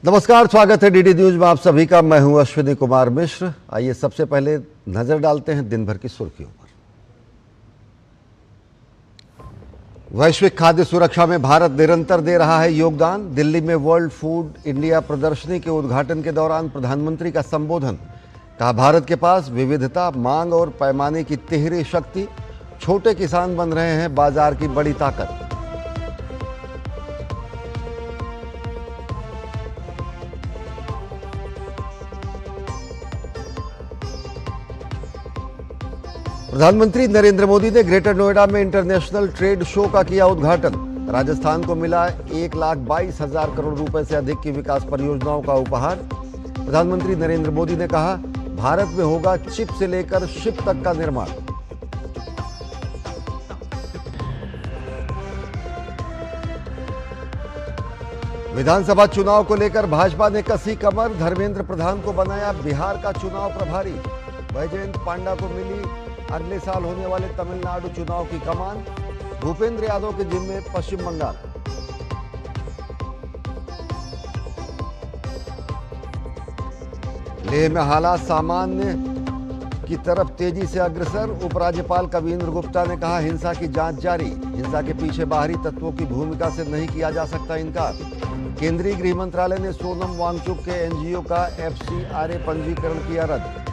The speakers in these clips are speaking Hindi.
नमस्कार, स्वागत है डीडी न्यूज में आप सभी का। मैं हूं अश्विनी कुमार मिश्र। आइए सबसे पहले नजर डालते हैं दिन भर की सुर्खियों पर। वैश्विक खाद्य सुरक्षा में भारत निरंतर दे रहा है योगदान। दिल्ली में वर्ल्ड फूड इंडिया प्रदर्शनी के उद्घाटन के दौरान प्रधानमंत्री का संबोधन। कहा, भारत के पास विविधता, मांग और पैमाने की तिहरी शक्ति। छोटे किसान बन रहे हैं बाजार की बड़ी ताकत। प्रधानमंत्री नरेंद्र मोदी ने ग्रेटर नोएडा में इंटरनेशनल ट्रेड शो का किया उद्घाटन। राजस्थान को मिला 1,22,000 करोड़ रुपए से अधिक की विकास परियोजनाओं का उपहार। प्रधानमंत्री नरेंद्र मोदी ने कहा, भारत में होगा चिप से लेकर शिप तक का निर्माण। विधानसभा चुनाव को लेकर भाजपा ने कसी कमर। धर्मेंद्र प्रधान को बनाया बिहार का चुनाव प्रभारी। बैजयंत पांडा को मिली अगले साल होने वाले तमिलनाडु चुनाव की कमान। भूपेंद्र यादव के जिम्मे पश्चिम बंगाल। लेह में हालात सामान्य की तरफ तेजी से अग्रसर। उपराज्यपाल कवींद्र गुप्ता ने कहा, हिंसा की जांच जारी। हिंसा के पीछे बाहरी तत्वों की भूमिका से नहीं किया जा सकता इनकार। केंद्रीय गृह मंत्रालय ने सोनम वांगचुक के एनजीओ का एफसीआरए पंजीकरण किया रद्द।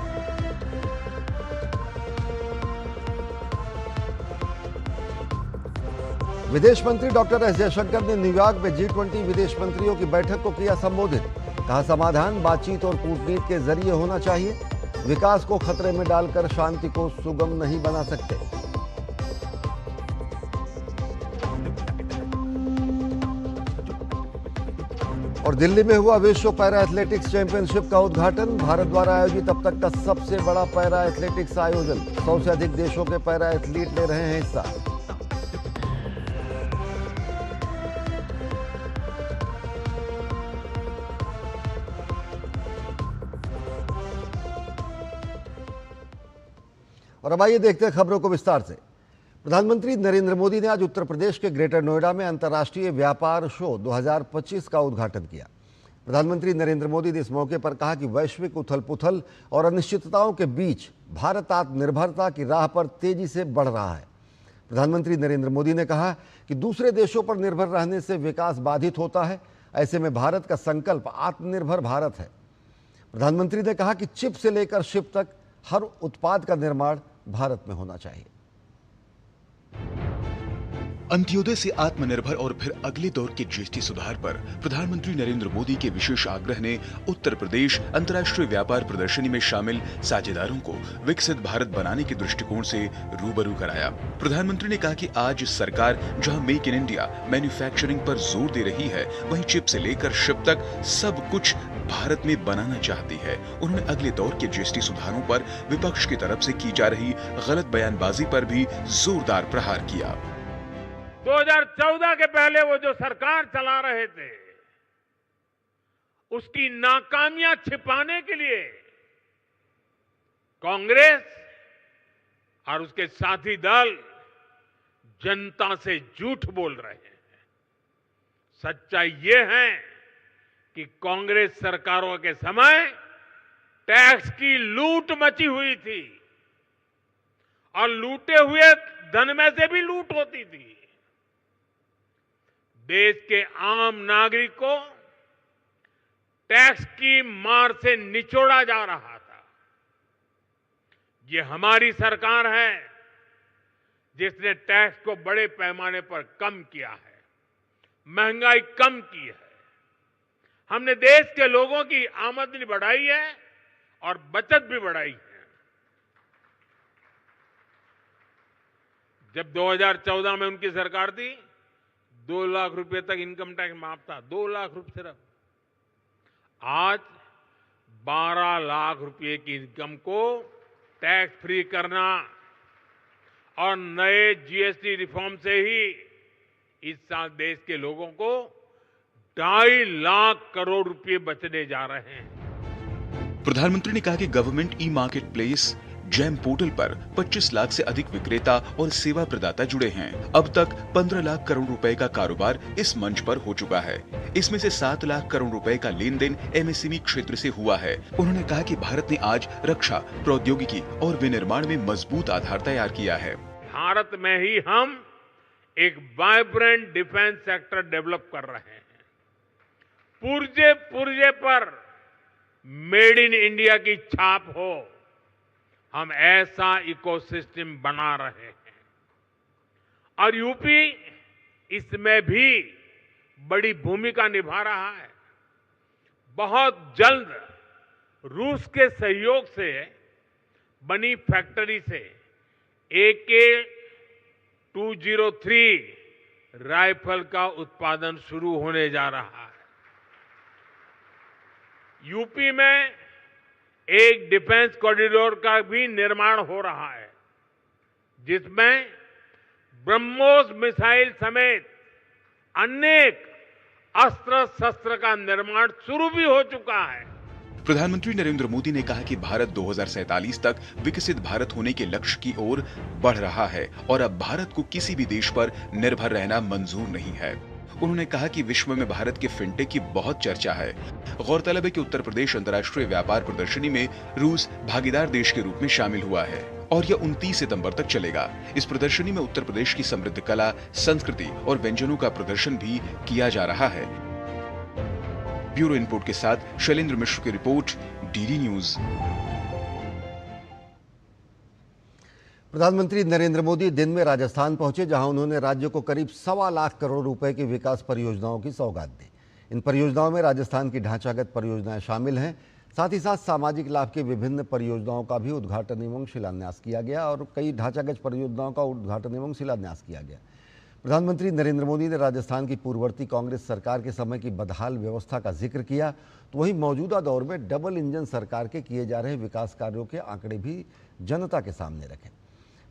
विदेश मंत्री डॉक्टर एस जयशंकर ने न्यूयॉर्क में G20 विदेश मंत्रियों की बैठक को किया संबोधित। कहा, समाधान बातचीत और कूटनीति के जरिए होना चाहिए। विकास को खतरे में डालकर शांति को सुगम नहीं बना सकते। और दिल्ली में हुआ विश्व पैरा एथलेटिक्स चैंपियनशिप का उद्घाटन। भारत द्वारा आयोजित अब तक का सबसे बड़ा पैरा एथलेटिक्स आयोजन। 100 से अधिक देशों के पैरा एथलीट ले रहे हैं हिस्सा। और अब आइए देखते हैं खबरों को विस्तार से। प्रधानमंत्री नरेंद्र मोदी ने आज उत्तर प्रदेश के ग्रेटर नोएडा में अंतर्राष्ट्रीय व्यापार शो 2025 का उद्घाटन किया। प्रधानमंत्री नरेंद्र मोदी ने इस मौके पर कहा कि वैश्विक उथल पुथल और अनिश्चितताओं के बीच भारत आत्मनिर्भरता की राह पर तेजी से बढ़ रहा है। प्रधानमंत्री नरेंद्र मोदी ने कहा कि दूसरे देशों पर निर्भर रहने से विकास बाधित होता है। ऐसे में भारत का संकल्प आत्मनिर्भर भारत है। प्रधानमंत्री ने कहा कि चिप से लेकर शिप तक हर उत्पाद का निर्माण भारत में होना चाहिए। अंत्योदय से आत्मनिर्भर और फिर अगले दौर के जीएसटी सुधार पर प्रधानमंत्री नरेंद्र मोदी के विशेष आग्रह ने उत्तर प्रदेश अंतर्राष्ट्रीय व्यापार प्रदर्शनी में शामिल साझेदारों को विकसित भारत बनाने के दृष्टिकोण से रूबरू कराया। प्रधानमंत्री ने कहा कि आज सरकार जहां मेक इन इंडिया मैन्युफैक्चरिंग पर जोर दे रही है, वहीं चिप से लेकर शिप तक सब कुछ भारत में बनाना चाहती है। उन्होंने अगले दौर के जीएसटी सुधारों पर विपक्ष की तरफ से की जा रही गलत बयानबाजी पर भी जोरदार प्रहार किया। 2014 के पहले वो जो सरकार चला रहे थे, उसकी नाकामियां छिपाने के लिए कांग्रेस और उसके साथी दल जनता से झूठ बोल रहे हैं। सच्चाई ये है कि कांग्रेस सरकारों के समय टैक्स की लूट मची हुई थी और लूटे हुए धन में से भी लूट होती थी। देश के आम नागरिक को टैक्स की मार से निचोड़ा जा रहा था। ये हमारी सरकार है जिसने टैक्स को बड़े पैमाने पर कम किया है, महंगाई कम की है। हमने देश के लोगों की आमदनी बढ़ाई है और बचत भी बढ़ाई है। जब 2014 में उनकी सरकार थी, 2 लाख रुपए तक इनकम टैक्स माफ था, 2 लाख रुपए सिर्फ। आज 12 लाख रुपए की इनकम को टैक्स फ्री करना और नए जीएसटी रिफॉर्म से ही इस साल देश के लोगों को 2.5 लाख करोड़ रुपए बचने जा रहे हैं। प्रधानमंत्री ने कहा कि government e market place, GeM portal पर 25 लाख से अधिक विक्रेता और सेवा प्रदाता जुड़े हैं। अब तक 15 लाख करोड़ रुपए का कारोबार इस मंच पर हो चुका है। इसमें से 7 लाख करोड़ रुपए का लेन देन एमएसएमई क्षेत्र से हुआ है। उन्होंने कहा कि भारत ने आज रक्षा, प्रौद्योगिकी और विनिर्माण में मजबूत आधार तैयार किया है। भारत में ही हम एक वाइब्रेंट डिफेंस सेक्टर डेवलप कर रहे हैं। पुर्जे पुर्जे पर मेड इन इंडिया की छाप हो, हम ऐसा इकोसिस्टम बना रहे हैं और यूपी इसमें भी बड़ी भूमिका निभा रहा है। बहुत जल्द रूस के सहयोग से बनी फैक्ट्री से AK-203 राइफल का उत्पादन शुरू होने जा रहा है। यूपी में एक डिफेंस कॉरिडोर का भी निर्माण हो रहा है, जिसमें ब्रह्मोस मिसाइल समेत अनेक अस्त्र शस्त्र का निर्माण शुरू भी हो चुका है। प्रधानमंत्री नरेंद्र मोदी ने कहा कि भारत 2047 तक विकसित भारत होने के लक्ष्य की ओर बढ़ रहा है और अब भारत को किसी भी देश पर निर्भर रहना मंजूर नहीं है। उन्होंने कहा कि विश्व में भारत के फिनटेक की बहुत चर्चा है। गौरतलब है कि उत्तर प्रदेश अंतर्राष्ट्रीय व्यापार प्रदर्शनी में रूस भागीदार देश के रूप में शामिल हुआ है और यह 29 सितंबर तक चलेगा। इस प्रदर्शनी में उत्तर प्रदेश की समृद्ध कला, संस्कृति और व्यंजनों का प्रदर्शन भी किया जा रहा है। ब्यूरो इनपुट के साथ शैलेंद्र मिश्र की रिपोर्ट, डीडी न्यूज। प्रधानमंत्री नरेंद्र मोदी दिन में राजस्थान पहुंचे, जहां उन्होंने राज्य को करीब 1.25 लाख करोड़ रुपए की विकास परियोजनाओं की सौगात दी। इन परियोजनाओं में राजस्थान की ढांचागत परियोजनाएं शामिल हैं। साथ ही साथ सामाजिक लाभ की विभिन्न परियोजनाओं का भी उद्घाटन एवं शिलान्यास किया गया और कई ढांचागत परियोजनाओं का उद्घाटन एवं शिलान्यास किया गया। प्रधानमंत्री नरेंद्र मोदी ने राजस्थान की पूर्ववर्ती कांग्रेस सरकार के समय की बदहाल व्यवस्था का जिक्र किया, तो वहीं मौजूदा दौर में डबल इंजन सरकार के किए जा रहे विकास कार्यों के आंकड़े भी जनता के सामने रखे।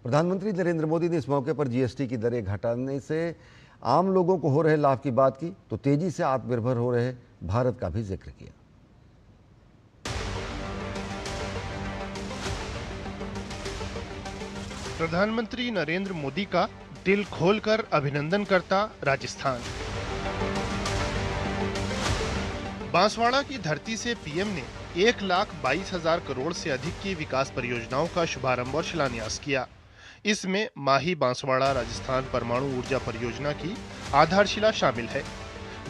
प्रधानमंत्री नरेंद्र मोदी ने इस मौके पर जीएसटी की दरें घटाने से आम लोगों को हो रहे लाभ की बात की, तो तेजी से आत्मनिर्भर हो रहे भारत का भी जिक्र किया। प्रधानमंत्री नरेंद्र मोदी का दिल खोलकर अभिनंदन करता राजस्थान। बांसवाड़ा की धरती से पीएम ने 1,22,000 करोड़ से अधिक की विकास परियोजनाओं का शुभारंभ और शिलान्यास किया। इसमें माही बांसवाड़ा राजस्थान परमाणु ऊर्जा परियोजना की आधारशिला शामिल है।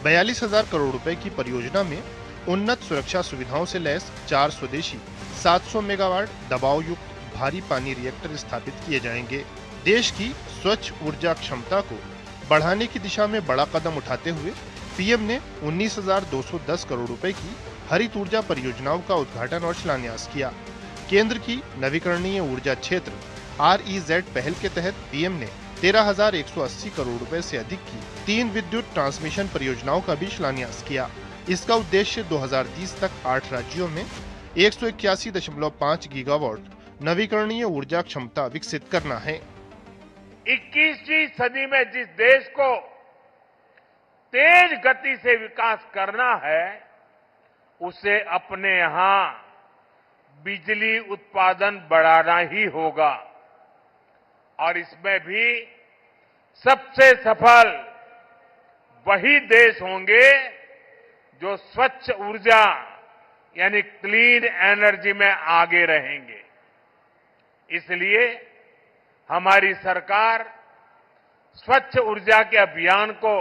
42,000 करोड़ रुपए की परियोजना में उन्नत सुरक्षा सुविधाओं से लैस 4 स्वदेशी 700 मेगावाट दबाव युक्त भारी पानी रिएक्टर स्थापित किए जाएंगे। देश की स्वच्छ ऊर्जा क्षमता को बढ़ाने की दिशा में बड़ा कदम उठाते हुए पीएम ने 19,210 करोड़ रुपए की हरित ऊर्जा परियोजनाओं का उद्घाटन और शिलान्यास किया। केंद्र की नवीकरणीय ऊर्जा क्षेत्र REZ पहल के तहत पीएम ने 13,180 करोड़ रुपए से अधिक की 3 विद्युत ट्रांसमिशन परियोजनाओं का भी शिलान्यास किया। इसका उद्देश्य 2030 तक 8 राज्यों में 181.5 गीगावाट नवीकरणीय ऊर्जा क्षमता विकसित करना है। 21वीं सदी में जिस देश को तेज गति से विकास करना है, उसे अपने यहां बिजली उत्पादन बढ़ाना ही होगा और इसमें भी सबसे सफल वही देश होंगे जो स्वच्छ ऊर्जा यानी क्लीन एनर्जी में आगे रहेंगे। इसलिए हमारी सरकार स्वच्छ ऊर्जा के अभियान को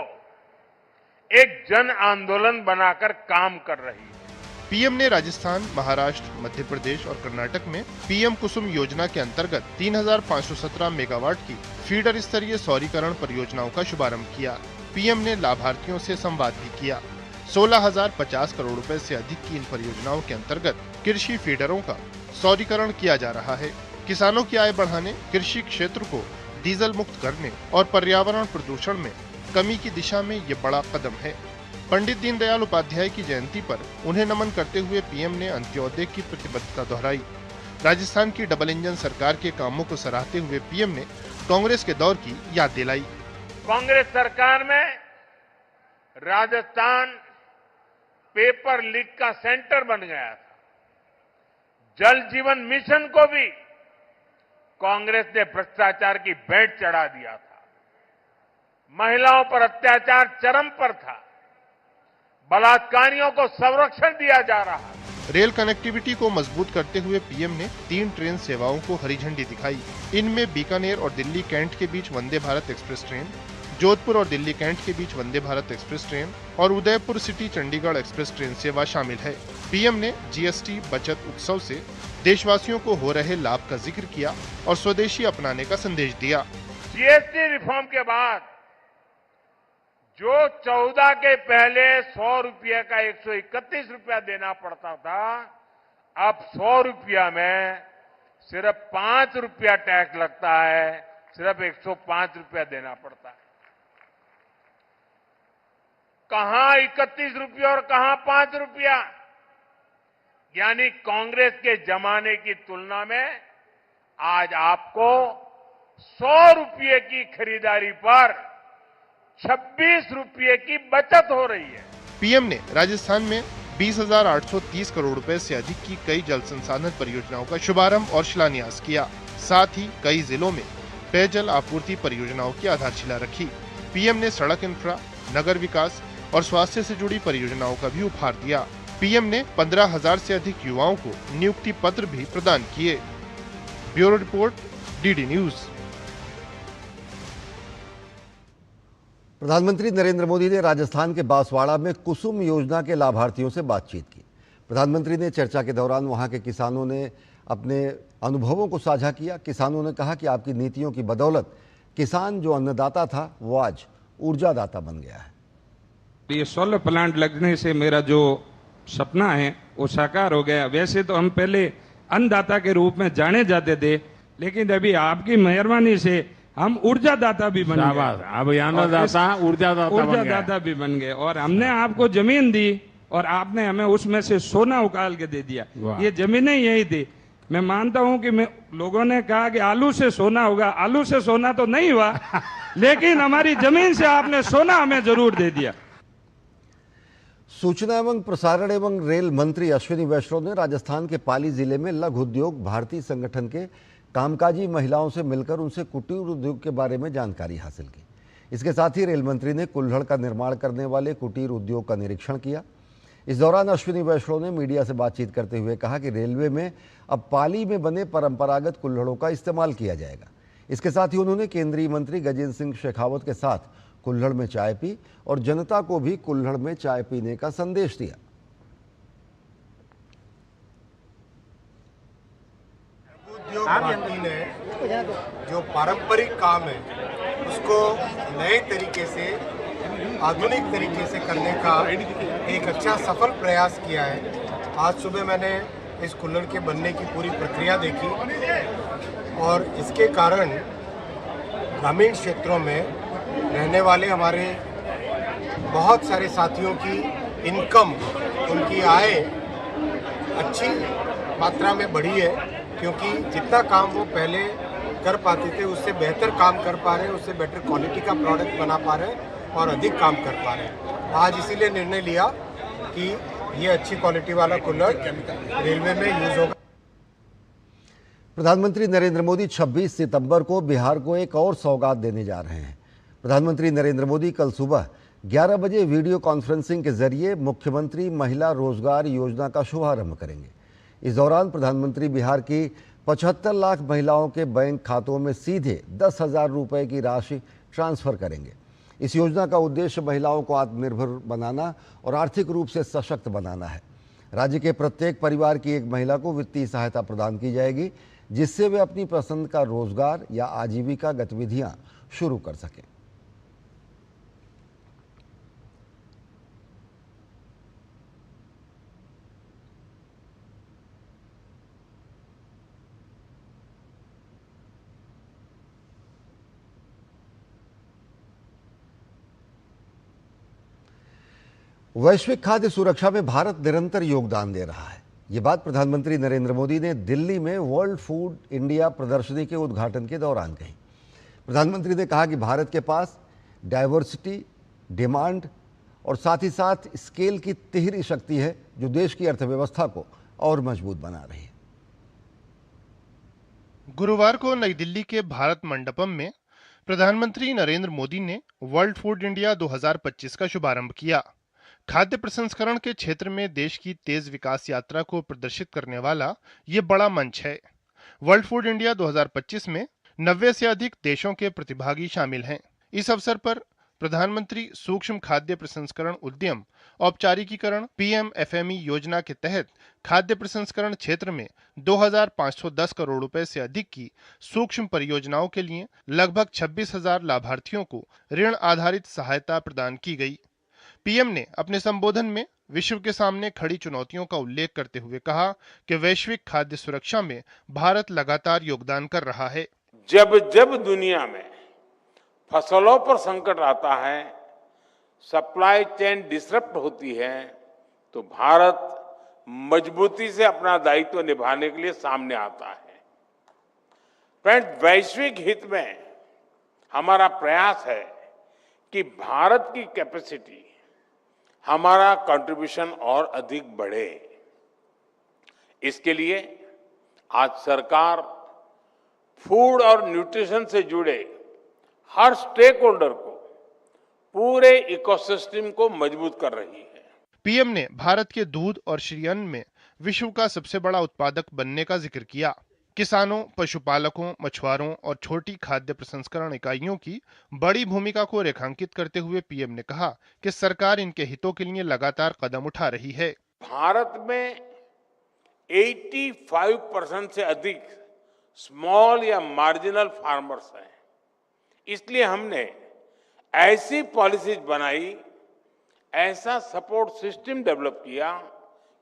एक जन आंदोलन बनाकर काम कर रही है। पीएम ने राजस्थान, महाराष्ट्र, मध्य प्रदेश और कर्नाटक में पीएम कुसुम योजना के अंतर्गत 3,517 मेगावाट की फीडर स्तरीय सौरीकरण परियोजनाओं का शुभारंभ किया। पीएम ने लाभार्थियों से संवाद भी किया। 16,050 करोड़ रुपए से अधिक की इन परियोजनाओं के अंतर्गत कृषि फीडरों का सौरीकरण किया जा रहा है। किसानों की आय बढ़ाने, कृषि क्षेत्र को डीजल मुक्त करने और पर्यावरण प्रदूषण में कमी की दिशा में ये बड़ा कदम है। पंडित दीनदयाल उपाध्याय की जयंती पर उन्हें नमन करते हुए पीएम ने अंत्योदय की प्रतिबद्धता दोहराई। राजस्थान की डबल इंजन सरकार के कामों को सराहते हुए पीएम ने कांग्रेस के दौर की याद दिलाई। कांग्रेस सरकार में राजस्थान पेपर लीक का सेंटर बन गया था। जल जीवन मिशन को भी कांग्रेस ने भ्रष्टाचार की भेंट चढ़ा दिया था। महिलाओं पर अत्याचार चरम पर था। बलात्कारियों को संरक्षण दिया जा रहा है। रेल कनेक्टिविटी को मजबूत करते हुए पीएम ने 3 ट्रेन सेवाओं को हरी झंडी दिखाई। इनमें बीकानेर और दिल्ली कैंट के बीच वंदे भारत एक्सप्रेस ट्रेन, जोधपुर और दिल्ली कैंट के बीच वंदे भारत एक्सप्रेस ट्रेन और Udaipur city Chandigarh express train सेवा शामिल है। पीएम ने जीएसटी बचत उत्सव से देशवासियों को हो रहे लाभ का जिक्र किया और स्वदेशी अपनाने का संदेश दिया। जीएसटी रिफॉर्म के बाद जो 14 के पहले 100 रुपये का 131 रुपया देना पड़ता था, अब 100 रुपया में सिर्फ 5 रुपया टैक्स लगता है, सिर्फ 105 रुपया देना पड़ता है। कहां 31 रुपया और कहां 5 रुपया, यानी कांग्रेस के जमाने की तुलना में आज आपको 100 रुपये की खरीदारी पर 26 रुपये की बचत हो रही है। पीएम ने राजस्थान में 20,830 करोड़ रुपए से अधिक की कई जल संसाधन परियोजनाओं का शुभारंभ और शिलान्यास किया। साथ ही कई जिलों में पेयजल आपूर्ति परियोजनाओं की आधारशिला रखी। पीएम ने सड़क इंफ्रा, नगर विकास और स्वास्थ्य से जुड़ी परियोजनाओं का भी उपहार दिया। पीएम ने 15,000 से अधिक युवाओं को नियुक्ति पत्र भी प्रदान किए। Bureau report, DD news. प्रधानमंत्री नरेंद्र मोदी ने राजस्थान के बांसवाड़ा में कुसुम योजना के लाभार्थियों से बातचीत की। प्रधानमंत्री ने चर्चा के दौरान वहां के किसानों ने अपने अनुभवों को साझा किया। किसानों ने कहा कि आपकी नीतियों की बदौलत किसान जो अन्नदाता था वो आज ऊर्जादाता बन गया है। ये सोलर प्लांट लगने से मेरा जो सपना है वो साकार हो गया। वैसे तो हम पहले अन्नदाता के रूप में जाने जाते थे, लेकिन अभी आपकी मेहरबानी से हम ऊर्जादाता भी बन गए। अब अन्नदाता ऊर्जादाता भी बन गए। और हमने आपको जमीन दी और आपने हमें उसमें से सोना उकाल के दे दिया। ये जमीनें यही थी। मैं मानता हूं कि लोगों ने कहा कि आलू से सोना होगा, आलू से सोना तो नहीं हुआ लेकिन हमारी जमीन से आपने सोना हमें जरूर दे दिया। सूचना एवं प्रसारण एवं रेल मंत्री अश्विनी वैष्णव ने राजस्थान के पाली जिले में लघु उद्योग भारती संगठन के कामकाजी महिलाओं से मिलकर उनसे कुटीर उद्योग के बारे में जानकारी हासिल की। इसके साथ ही रेल मंत्री ने कुल्हड़ का निर्माण करने वाले कुटीर उद्योग का निरीक्षण किया। इस दौरान अश्विनी वैष्णव ने मीडिया से बातचीत करते हुए कहा कि रेलवे में अब पाली में बने परंपरागत कुल्हड़ों का इस्तेमाल किया जाएगा। इसके साथ ही उन्होंने केंद्रीय मंत्री गजेंद्र सिंह शेखावत के साथ कुल्हड़ में चाय पी और जनता को भी कुल्हड़ में चाय पीने का संदेश दिया। उद्योग भारती ने जो पारंपरिक काम है उसको नए तरीके से, आधुनिक तरीके से करने का एक अच्छा सफल प्रयास किया है। आज सुबह मैंने इस कुल्हड़ के बनने की पूरी प्रक्रिया देखी और इसके कारण ग्रामीण क्षेत्रों में रहने वाले हमारे बहुत सारे साथियों की इनकम, उनकी आय अच्छी मात्रा में बढ़ी है, क्योंकि जितना काम वो पहले कर पाते थे उससे बेहतर काम कर पा रहे हैं, उससे बेटर क्वालिटी का प्रोडक्ट बना पा रहे हैं और अधिक काम कर पा रहे हैं। आज इसीलिए निर्णय लिया कि ये अच्छी क्वालिटी वाला कुल्हड़ रेलवे में यूज होगा। प्रधानमंत्री नरेंद्र मोदी 26 सितंबर को बिहार को एक और सौगात देने जा रहे हैं। प्रधानमंत्री नरेंद्र मोदी कल सुबह 11 बजे वीडियो कॉन्फ्रेंसिंग के जरिए मुख्यमंत्री महिला रोजगार योजना का शुभारंभ करेंगे। इस दौरान प्रधानमंत्री बिहार की 75 लाख महिलाओं के बैंक खातों में सीधे 10,000 रुपये की राशि ट्रांसफर करेंगे। इस योजना का उद्देश्य महिलाओं को आत्मनिर्भर बनाना और आर्थिक रूप से सशक्त बनाना है। राज्य के प्रत्येक परिवार की एक महिला को वित्तीय सहायता प्रदान की जाएगी, जिससे वे अपनी पसंद का रोजगार या आजीविका गतिविधियां शुरू कर सकें। वैश्विक खाद्य सुरक्षा में भारत निरंतर योगदान दे रहा है। ये बात प्रधानमंत्री नरेंद्र मोदी ने दिल्ली में वर्ल्ड फूड इंडिया प्रदर्शनी के उद्घाटन के दौरान कही। प्रधानमंत्री ने कहा कि भारत के पास डाइवर्सिटी, डिमांड और साथ ही साथ स्केल की तिहरी शक्ति है, जो देश की अर्थव्यवस्था को और मजबूत बना रही है। गुरुवार को नई दिल्ली के भारत मंडपम में प्रधानमंत्री नरेंद्र मोदी ने वर्ल्ड फूड इंडिया 2025 का शुभारंभ किया। खाद्य प्रसंस्करण के क्षेत्र में देश की तेज विकास यात्रा को प्रदर्शित करने वाला ये बड़ा मंच है। वर्ल्ड फूड इंडिया 2025 में 90 से अधिक देशों के प्रतिभागी शामिल हैं। इस अवसर पर प्रधानमंत्री सूक्ष्म खाद्य प्रसंस्करण उद्यम औपचारिकीकरण PMFME योजना के तहत खाद्य प्रसंस्करण क्षेत्र में 2510 करोड़ रुपए से अधिक की सूक्ष्म परियोजनाओं के लिए लगभग 26,000 लाभार्थियों को ऋण आधारित सहायता प्रदान की गई। पीएम ने अपने संबोधन में विश्व के सामने खड़ी चुनौतियों का उल्लेख करते हुए कहा कि वैश्विक खाद्य सुरक्षा में भारत लगातार योगदान कर रहा है। जब जब दुनिया में फसलों पर संकट आता है, सप्लाई चेन डिसरप्ट होती है, तो भारत मजबूती से अपना दायित्व निभाने के लिए सामने आता है। फ्रेंड्स, वैश्विक हित में हमारा प्रयास है कि भारत की कैपेसिटी, हमारा कंट्रीब्यूशन और अधिक बढ़े। इसके लिए आज सरकार फूड और न्यूट्रिशन से जुड़े हर स्टेक होल्डर को, पूरे इकोसिस्टम को मजबूत कर रही है। पीएम ने भारत के दूध और श्रीअन्न में विश्व का सबसे बड़ा उत्पादक बनने का जिक्र किया। किसानों, पशुपालकों, मछुआरों और छोटी खाद्य प्रसंस्करण इकाइयों की बड़ी भूमिका को रेखांकित करते हुए पीएम ने कहा कि सरकार इनके हितों के लिए लगातार कदम उठा रही है। भारत में 85% से अधिक स्मॉल या मार्जिनल फार्मर्स हैं। इसलिए हमने ऐसी पॉलिसीज बनाई, ऐसा सपोर्ट सिस्टम डेवलप किया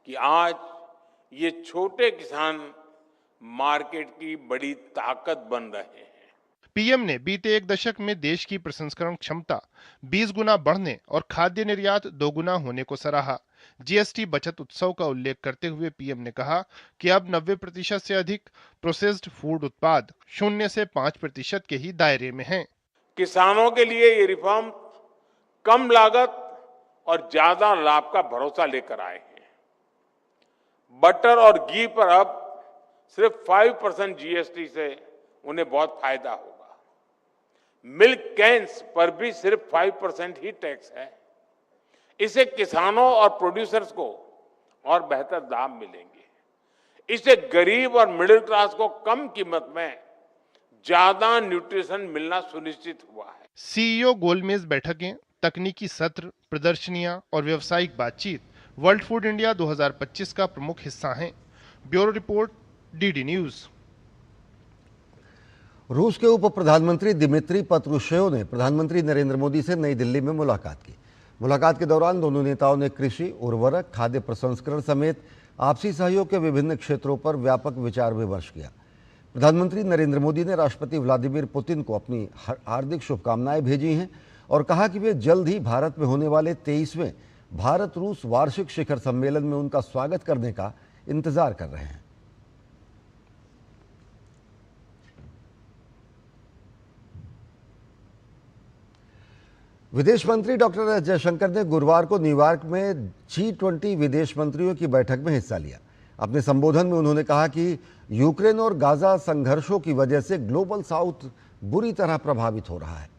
कि आज ये छोटे किसान मार्केट की बड़ी ताकत बन रहे हैं। पीएम ने बीते एक दशक में देश की प्रसंस्करण क्षमता 20 गुना बढ़ने और खाद्य निर्यात 2 गुना होने को सराहा। जीएसटी बचत उत्सव का उल्लेख करते हुए पीएम ने कहा कि अब 90% से अधिक प्रोसेस्ड फूड उत्पाद 0 से 5% के ही दायरे में हैं। किसानों के लिए ये रिफॉर्म कम लागत और ज्यादा लाभ का भरोसा लेकर आए हैं। बटर और घी पर अब सिर्फ 5% जीएसटी से उन्हें बहुत फायदा होगा। मिल्क कैन्स पर भी सिर्फ 5% ही टैक्स है। इससे किसानों और प्रोड्यूसर्स को और बेहतर दाम मिलेंगे। इससे गरीब और मिडिल क्लास को कम कीमत में ज्यादा न्यूट्रिशन मिलना सुनिश्चित हुआ है। सीईओ गोलमेज बैठकें, तकनीकी सत्र, प्रदर्शनियां और व्यावसायिक बातचीत वर्ल्ड फूड इंडिया 2025 का प्रमुख हिस्सा हैं। Bureau report, DD news. रूस के उप प्रधानमंत्री दिमित्री पत्रुशेव ने प्रधानमंत्री नरेंद्र मोदी से नई दिल्ली में मुलाकात की। मुलाकात के दौरान दोनों नेताओं ने कृषि, उर्वरक, खाद्य प्रसंस्करण समेत आपसी सहयोग के विभिन्न क्षेत्रों पर व्यापक विचार विमर्श किया। प्रधानमंत्री नरेंद्र मोदी ने राष्ट्रपति व्लादिमीर पुतिन को अपनी हार्दिक शुभकामनाएं भेजी हैं और कहा कि वे जल्द ही भारत में होने वाले 23वें भारत रूस वार्षिक शिखर सम्मेलन में उनका स्वागत करने का इंतजार कर रहे हैं। विदेश मंत्री डॉक्टर एस जयशंकर ने गुरुवार को न्यूयॉर्क में G20 विदेश मंत्रियों की बैठक में हिस्सा लिया। अपने संबोधन में उन्होंने कहा कि यूक्रेन और गाजा संघर्षों की वजह से ग्लोबल साउथ बुरी तरह प्रभावित हो रहा है।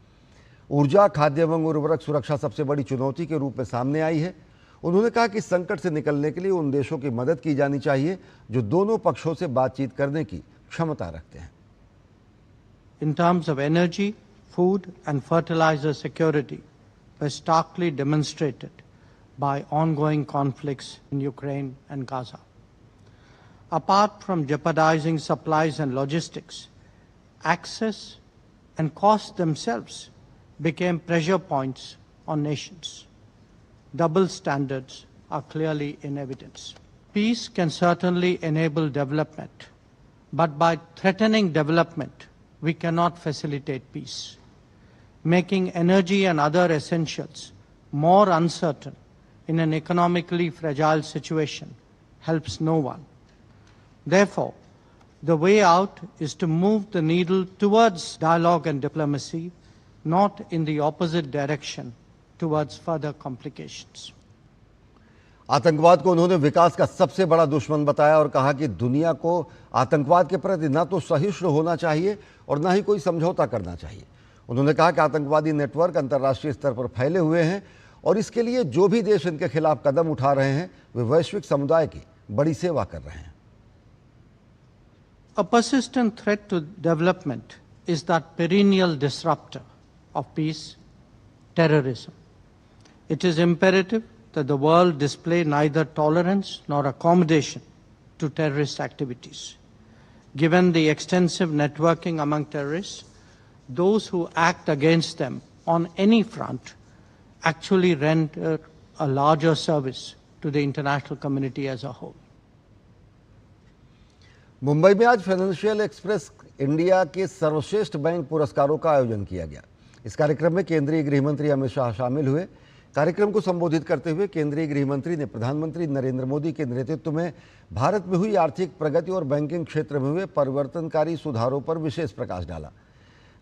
ऊर्जा, खाद्य एवं उर्वरक सुरक्षा सबसे बड़ी चुनौती के रूप में सामने आई है। उन्होंने कहा कि संकट से निकलने के लिए उन देशों की मदद की जानी चाहिए जो दोनों पक्षों से बातचीत करने की क्षमता रखते हैं। In terms of energy, food and fertilizer security were starkly demonstrated by ongoing conflicts in Ukraine and Gaza. Apart from jeopardizing supplies and logistics, access and costs themselves became pressure points on nations. Double standards are clearly in evidence. Peace can certainly enable development, but by threatening development, we cannot facilitate peace. Making energy and other essentials more uncertain in an economically fragile situation helps no one. Therefore, the way out is to move the needle towards dialogue and diplomacy, not in the opposite direction towards further complications. आतंकवाद को उन्होंने विकास का सबसे बड़ा दुश्मन बताया और कहा कि दुनिया को आतंकवाद के प्रति न तो सहिष्णु होना चाहिए और न ही कोई समझौता करना चाहिए। उन्होंने कहा कि आतंकवादी नेटवर्क अंतर्राष्ट्रीय स्तर पर फैले हुए हैं और इसके लिए जो भी देश इनके खिलाफ कदम उठा रहे हैं वे वैश्विक समुदाय की बड़ी सेवा कर रहे हैं। A persistent threat to development is that perennial disruptor of peace, terrorism. It is imperative that the world display neither tolerance nor accommodation to terrorist activities. Given the extensive networking among terrorists, those who act against them on any front actually render a larger service to the international community as a whole. Mumbai में आज फाइनेंशियल एक्सप्रेस इंडिया के सर्वश्रेष्ठ बैंक पुरस्कारों का आयोजन किया गया। इस कार्यक्रम में केंद्रीय गृह मंत्री अमित शाह शामिल हुए। कार्यक्रम को संबोधित करते हुए केंद्रीय गृह मंत्री ने प्रधानमंत्री नरेंद्र मोदी के नेतृत्व में भारत में हुई आर्थिक प्रगति और बैंकिंग क्षेत्र में हुए परिवर्तनकारी सुधारों पर विशेष प्रकाश डाला।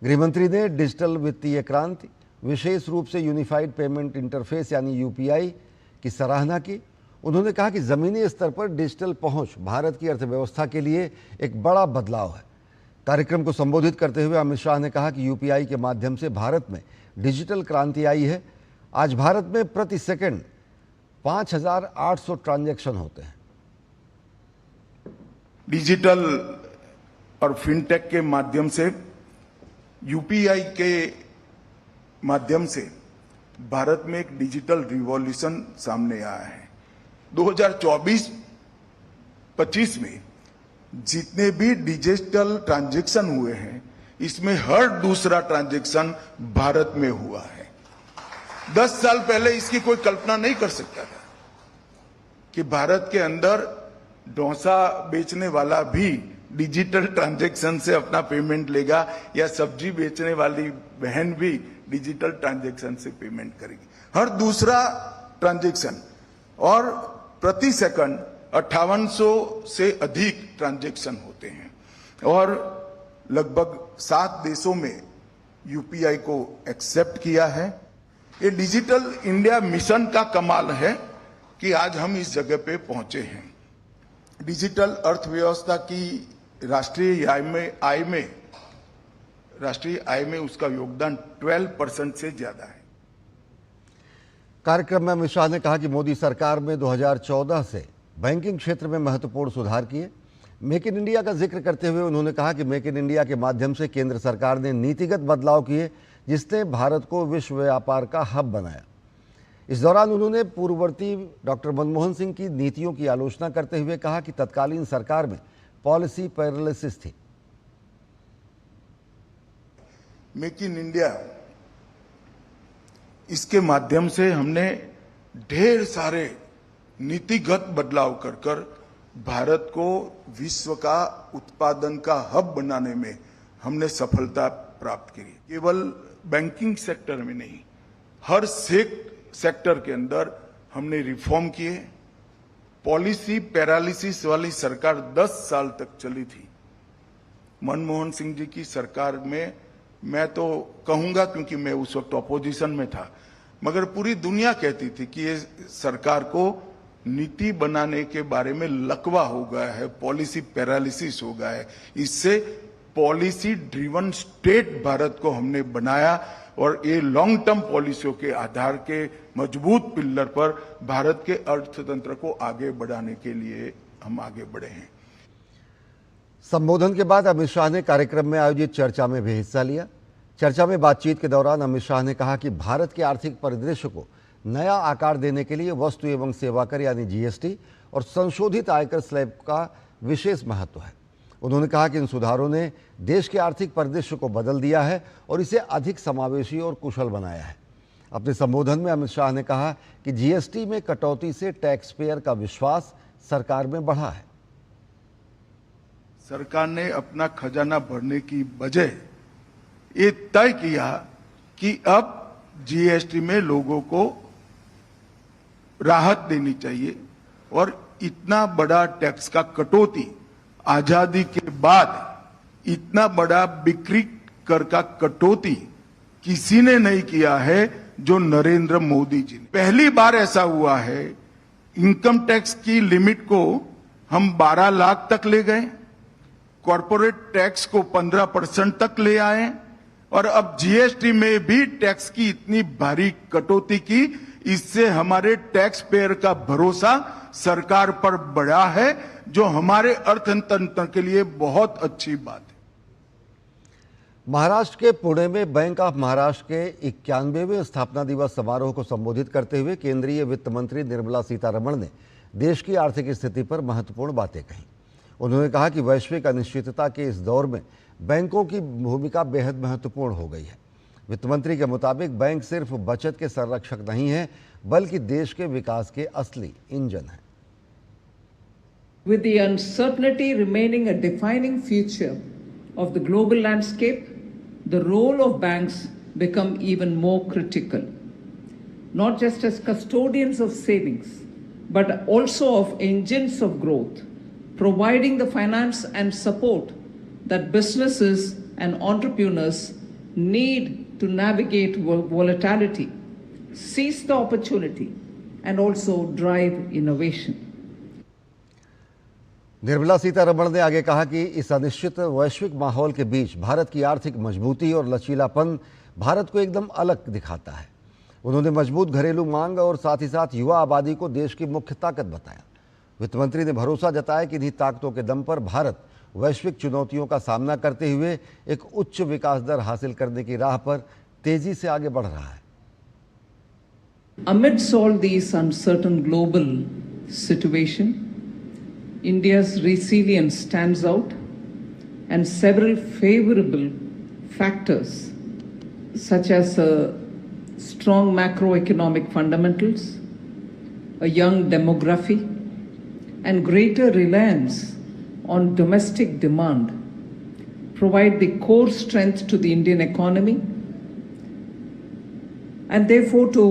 गृह मंत्री ने डिजिटल वित्तीय क्रांति, विशेष रूप से यूनिफाइड पेमेंट इंटरफेस यानी यूपीआई की सराहना की। उन्होंने कहा कि ज़मीनी स्तर पर डिजिटल पहुंच भारत की अर्थव्यवस्था के लिए एक बड़ा बदलाव है। कार्यक्रम को संबोधित करते हुए अमित शाह ने कहा कि यूपीआई के माध्यम से भारत में डिजिटल क्रांति आई है। आज भारत में प्रति सेकंड 5,800 ट्रांजैक्शन होते हैं। डिजिटल और फिनटेक के माध्यम से, यूपीआई के माध्यम से भारत में एक डिजिटल रिवॉल्यूशन सामने आया है। 2024-25 में जितने भी डिजिटल ट्रांजैक्शन हुए हैं, इसमें हर दूसरा ट्रांजैक्शन भारत में हुआ है। 10 साल पहले इसकी कोई कल्पना नहीं कर सकता था कि भारत के अंदर डोसा बेचने वाला भी डिजिटल ट्रांजैक्शन से अपना पेमेंट लेगा, या सब्जी बेचने वाली बहन भी डिजिटल ट्रांजैक्शन से पेमेंट करेगी। हर दूसरा ट्रांजैक्शन, और प्रति सेकंड 5800 से अधिक ट्रांजैक्शन होते हैं, और लगभग 7 देशों में यूपीआई को एक्सेप्ट किया है। ये डिजिटल इंडिया मिशन का कमाल है कि आज हम इस जगह पे पहुंचे हैं। डिजिटल अर्थव्यवस्था की राष्ट्रीय आय में उसका योगदान 12% से ज्यादा है। कार्यक्रम में अमित शाह ने कहा कि मोदी सरकार में 2014 से बैंकिंग क्षेत्र में महत्वपूर्ण सुधार किए। मेक इन इंडिया का जिक्र करते हुए उन्होंने कहा कि मेक इन इंडिया के माध्यम से केंद्र सरकार ने नीतिगत बदलाव किए, जिसने भारत को विश्व व्यापार का हब बनाया। इस दौरान उन्होंने पूर्ववर्ती डॉक्टर मनमोहन सिंह की नीतियों की आलोचना करते हुए कहा कि तत्कालीन सरकार में पॉलिसी पैरालिसिस थी। मेक इन इंडिया, इसके माध्यम से हमने ढेर सारे नीतिगत बदलाव कर भारत को विश्व का उत्पादन का हब बनाने में हमने सफलता प्राप्त की। केवल बैंकिंग सेक्टर में नहीं, हर सेक्टर के अंदर हमने रिफॉर्म किए। पॉलिसी पैरालिसिस वाली सरकार 10 साल तक चली थी। मनमोहन सिंह जी की सरकार में, मैं तो कहूंगा क्योंकि मैं उस वक्त ऑपोजिशन में था, मगर पूरी दुनिया कहती थी कि ये सरकार को नीति बनाने के बारे में लकवा हो गया है, पॉलिसी पैरालिसिस हो गया है। इससे पॉलिसी ड्रिवन स्टेट भारत को हमने बनाया, और ये लॉन्ग टर्म पॉलिसियों के आधार के मजबूत पिलर पर भारत के अर्थतंत्र को आगे बढ़ाने के लिए हम आगे बढ़े हैं। संबोधन के बाद अमित शाह ने कार्यक्रम में आयोजित चर्चा में भी हिस्सा लिया। चर्चा में बातचीत के दौरान अमित शाह ने कहा कि भारत के आर्थिक परिदृश्य को नया आकार देने के लिए वस्तु एवं सेवा कर यानी जीएसटी और संशोधित आयकर स्लैब का विशेष महत्व है। उन्होंने कहा कि इन सुधारों ने देश के आर्थिक परिदृश्य को बदल दिया है और इसे अधिक समावेशी और कुशल बनाया है। अपने संबोधन में अमित शाह ने कहा कि जीएसटी में कटौती से टैक्स पेयर का विश्वास सरकार में बढ़ा है। सरकार ने अपना खजाना भरने की बजाय ये तय किया कि अब जीएसटी में लोगों को राहत देनी चाहिए, और इतना बड़ा टैक्स का कटौती आजादी के बाद इतना बड़ा बिक्री कर का कटौती किसी ने नहीं किया है जो नरेंद्र मोदी जी ने। पहली बार ऐसा हुआ है इनकम टैक्स की लिमिट को हम 12 लाख तक ले गए, कॉरपोरेट टैक्स को 15% तक ले आए और अब जीएसटी में भी टैक्स की इतनी भारी कटौती की, इससे हमारे टैक्स पेयर का भरोसा सरकार पर बढ़ा है, जो हमारे अर्थतंत्र के लिए बहुत अच्छी बात है। महाराष्ट्र के पुणे में बैंक ऑफ महाराष्ट्र के 91वें स्थापना दिवस समारोह को संबोधित करते हुए केंद्रीय वित्त मंत्री निर्मला सीतारमण ने देश की आर्थिक स्थिति पर महत्वपूर्ण बातें कही। उन्होंने कहा कि वैश्विक अनिश्चितता के इस दौर में बैंकों की भूमिका बेहद महत्वपूर्ण हो गई है। वित्त मंत्री के मुताबिक बैंक सिर्फ बचत के संरक्षक नहीं है, बल्कि देश के विकास के असली इंजन है। With the uncertainty remaining a defining feature of the global landscape, the role of banks become even more critical, not just as custodians of savings, but also of engines of growth, providing the finance and support that businesses and entrepreneurs need to navigate volatility, seize the opportunity, and also drive innovation. Nirmala Sitharaman ने आगे कहा कि इस अनिश्चित वैश्विक माहौल के बीच भारत की आर्थिक मजबूती और लचीलापन भारत को एकदम अलग दिखाता है। उन्होंने मजबूत घरेलू मांग और साथ ही साथ युवा आबादी को देश की मुख्य ताकत बताया। वित्त मंत्री ने भरोसा जताया कि इन्हीं ताकतों के दम पर भारत वैश्विक चुनौतियों का सामना करते हुए एक उच्च विकास दर हासिल करने की राह पर तेजी से आगे बढ़ रहा है। Amidst all these uncertain global situation, India's resilience stands out, and several favorable factors such as strong macroeconomic fundamentals, a young demography, and greater reliance on domestic demand provide the core strength to the Indian economy, and therefore to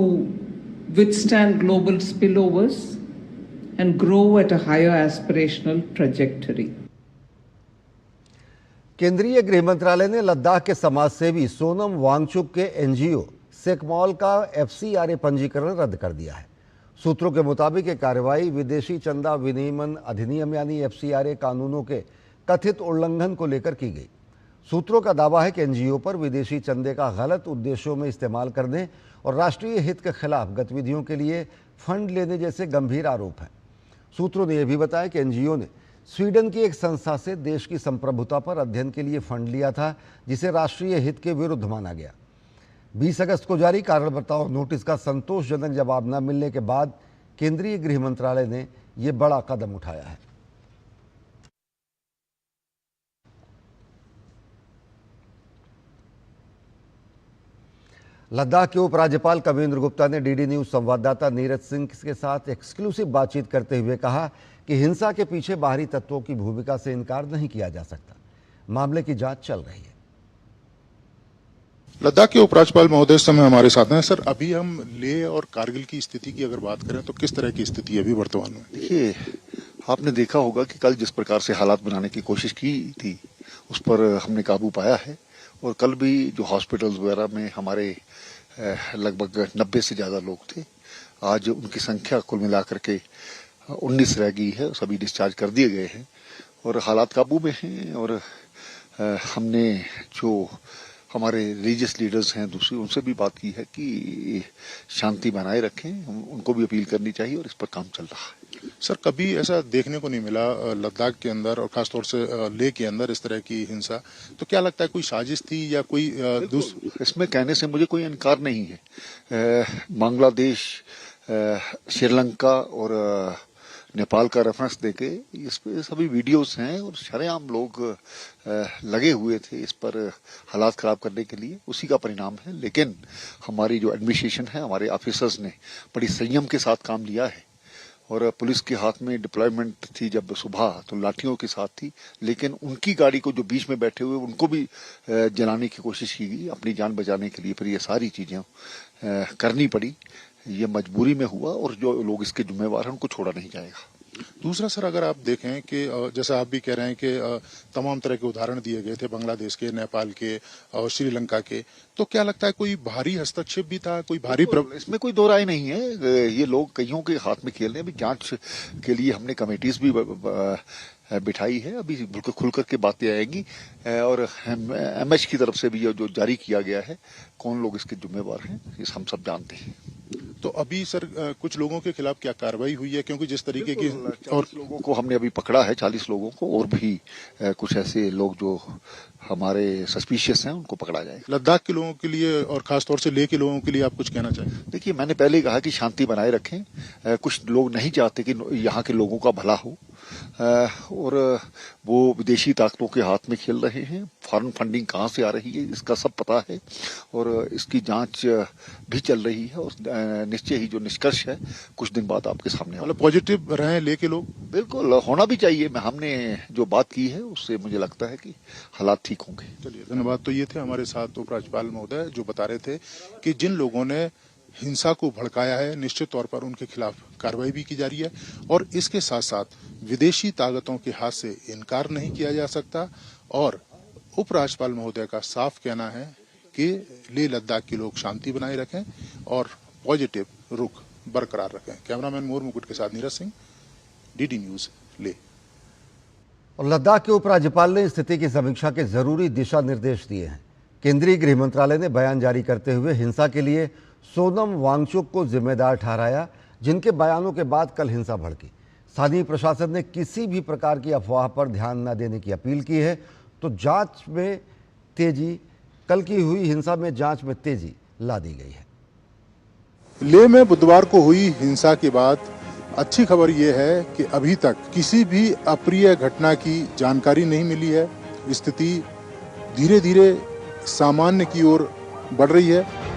withstand global spillovers and grow at a higher aspirational trajectory. केंद्रीय गृह मंत्रालय ने लद्दाख के समाजसेवी सोनम वांगचुक के एनजीओ सेकमॉल का एफसीआरए पंजीकरण रद्द कर दिया है। सूत्रों के मुताबिक ये कार्रवाई विदेशी चंदा विनियमन अधिनियम यानी एफसीआरए कानूनों के कथित उल्लंघन को लेकर की गई। सूत्रों का दावा है कि एनजीओ पर विदेशी चंदे का गलत उद्देश्यों में इस्तेमाल करने और राष्ट्रीय हित के खिलाफ गतिविधियों के लिए फंड लेने जैसे गंभीर आरोप हैं। सूत्रों ने यह भी बताया कि एनजीओ ने स्वीडन की एक संस्था से देश की संप्रभुता पर अध्ययन के लिए फंड लिया था, जिसे राष्ट्रीय हित के विरुद्ध माना गया। 20 अगस्त को जारी कारण बताओ नोटिस का संतोषजनक जवाब न मिलने के बाद केंद्रीय गृह मंत्रालय ने यह बड़ा कदम उठाया है। लद्दाख के उपराज्यपाल कविंद्र गुप्ता ने डीडी न्यूज संवाददाता नीरज सिंह के साथ एक्सक्लूसिव बातचीत करते हुए कहा कि हिंसा के पीछे बाहरी तत्वों की भूमिका से इनकार नहीं किया जा सकता। मामले की जांच चल रही है। लद्दाख के उपराज्यपाल महोदय समय हमारे साथ हैं। सर, अभी हम लेह और कारगिल की स्थिति की अगर बात करें तो किस तरह की स्थिति है अभी वर्तमान में? देखिए, आपने देखा होगा कि कल जिस प्रकार से हालात बनाने की कोशिश की थी उस पर हमने काबू पाया है, और कल भी जो हॉस्पिटल्स वगैरह में हमारे लगभग 90 से ज्यादा लोग थे, आज उनकी संख्या कुल मिलाकर के 19 रह गई है, सभी डिस्चार्ज कर दिए गए हैं और हालात काबू में हैं। और हमने जो हमारे रिलीजियस लीडर्स हैं दूसरी, उनसे भी बात की है कि शांति बनाए रखें, उनको भी अपील करनी चाहिए और इस पर काम चल रहा है। सर, कभी ऐसा देखने को नहीं मिला लद्दाख के अंदर और खासतौर से लेह के अंदर इस तरह की हिंसा, तो क्या लगता है कोई साजिश थी या कोई इसमें कहने से मुझे कोई इनकार नहीं है। बांग्लादेश, श्रीलंका और नेपाल का रेफरेंस देके इस पे सभी वीडियोस हैं और शरेआम लोग लगे हुए थे इस पर हालात खराब करने के लिए, उसी का परिणाम है। लेकिन हमारी जो एडमिनिस्ट्रेशन है, हमारे ऑफिसर्स ने बड़ी संयम के साथ काम लिया है और पुलिस के हाथ में डिप्लॉयमेंट थी जब सुबह तो लाठियों के साथ थी, लेकिन उनकी गाड़ी को जो बीच में बैठे हुए उनको भी जलाने की कोशिश की गई अपनी जान बचाने के लिए। फिर ये सारी चीजें करनी पड़ी, ये मजबूरी में हुआ और जो लोग इसके जिम्मेवार हैं उनको छोड़ा नहीं जाएगा। दूसरा सर, अगर आप देखें कि जैसा आप भी कह रहे हैं कि तमाम तरह के उदाहरण दिए गए थे बांग्लादेश के, नेपाल के और श्रीलंका के, तो क्या लगता है कोई भारी हस्तक्षेप भी था, कोई भारी इसमें कोई दो राय नहीं है। ये लोग कईयों के हाथ में खेल रहे हैं। अभी जांच के लिए हमने कमेटीज भी बिठाई है, अभी बिल्कुल खुल करके बातें आएंगी और एमएच की तरफ से भी जो जारी किया गया है, कौन लोग इसके जिम्मेवार हैं, इस हम सब जानते हैं। तो अभी सर कुछ लोगों के खिलाफ क्या कार्रवाई हुई है, क्योंकि जिस तरीके की और लोगों को हमने अभी पकड़ा है, 40 लोगों को, और भी कुछ ऐसे लोग जो हमारे सस्पिशियस हैं उनको पकड़ा जाएगा। लद्दाख के लोगों के लिए और खासतौर से लेह के लोगों के लिए आप कुछ कहना चाहेंगे? देखिए, मैंने पहले ही कहा कि शांति बनाए रखें। कुछ लोग नहीं चाहते कि यहाँ के लोगों का भला हो, और वो विदेशी ताकतों के हाथ में खेल रहे हैं। फॉरेन फंडिंग कहाँ से आ रही है इसका सब पता है, और इसकी जांच भी चल रही है, और निश्चय ही जो निष्कर्ष है कुछ दिन बाद आपके सामने। मतलब पॉजिटिव रहे लेके लोग? बिल्कुल होना भी चाहिए। हमने जो बात की है उससे मुझे लगता है कि हालात ठीक होंगे। चलिए, धन्यवाद। तो ये थे हमारे साथ उपराज्यपाल महोदय, जो बता रहे थे कि जिन लोगों ने हिंसा को भड़काया है, निश्चित तौर पर उनके खिलाफ कार्रवाई भी की जा रही है, और इसके साथ साथ विदेशी ताकतों के हाथ से इनकार नहीं किया जा सकता। और उपराज्यपाल महोदय का साफ कहना है कि लेह लद्दाख के लोग शांति बनाए रखें और पॉजिटिव रुख बरकरार रखें। कैमरामैन मोर मुकुट के साथ नीरज सिंह, डीडी न्यूज, लेह। और लद्दाख के उपराज्यपाल ने स्थिति की समीक्षा के जरूरी दिशा निर्देश दिए हैं। केंद्रीय गृह मंत्रालय ने बयान जारी करते हुए हिंसा के लिए सोनम वांगचुक को जिम्मेदार ठहराया, जिनके बयानों के बाद कल हिंसा भड़की। स्थानीय प्रशासन ने किसी भी प्रकार की अफवाह पर ध्यान न देने की अपील की है। तो जांच में तेजी, कल की हुई हिंसा में जांच में तेजी ला दी गई है। लेह में बुधवार को हुई हिंसा के बाद अच्छी खबर यह है कि अभी तक किसी भी अप्रिय घटना की जानकारी नहीं मिली है। स्थिति धीरे धीरे सामान्य की ओर बढ़ रही है।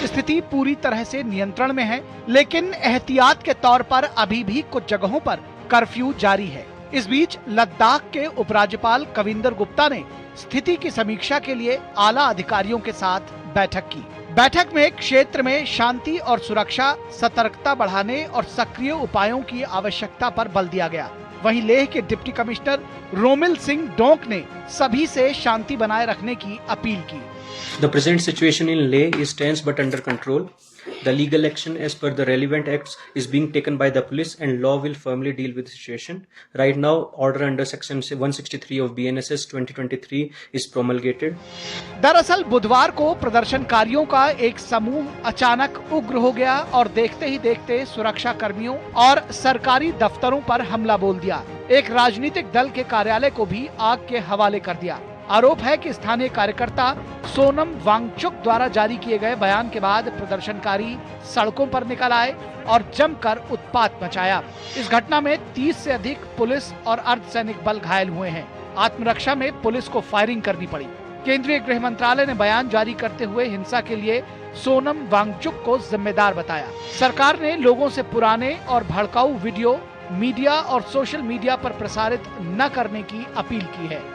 स्थिति पूरी तरह से नियंत्रण में है, लेकिन एहतियात के तौर पर अभी भी कुछ जगहों पर कर्फ्यू जारी है। इस बीच लद्दाख के उपराज्यपाल कविंदर गुप्ता ने स्थिति की समीक्षा के लिए आला अधिकारियों के साथ बैठक की। बैठक में क्षेत्र में शांति और सुरक्षा, सतर्कता बढ़ाने और सक्रिय उपायों की आवश्यकता पर बल दिया गया। वहीं लेह के डिप्टी कमिश्नर रोमिल सिंह डोंक ने सभी से शांति बनाए रखने की अपील की। The present situation in Leh is tense but under control. The legal action as per the relevant acts is being taken by the police and law will firmly deal with the situation. Right now, order under section 163 of BNSS 2023 is promulgated. दरअसल बुधवार को प्रदर्शनकारियों का एक समूह अचानक उग्र हो गया और देखते ही देखते सुरक्षा कर्मियों और सरकारी दफ्तरों पर हमला बोल दिया। एक राजनीतिक दल के कार्यालय को भी आग के हवाले कर दिया। आरोप है कि स्थानीय कार्यकर्ता सोनम वांगचुक द्वारा जारी किए गए बयान के बाद प्रदर्शनकारी सड़कों पर निकल आए और जमकर उत्पात मचाया। इस घटना में 30 से अधिक पुलिस और अर्धसैनिक बल घायल हुए हैं। आत्मरक्षा में पुलिस को फायरिंग करनी पड़ी। केंद्रीय गृह मंत्रालय ने बयान जारी करते हुए हिंसा के लिए सोनम वांगचुक को जिम्मेदार बताया। सरकार ने लोगों से पुराने और भड़काऊ वीडियो मीडिया और सोशल मीडिया पर प्रसारित न करने की अपील की है।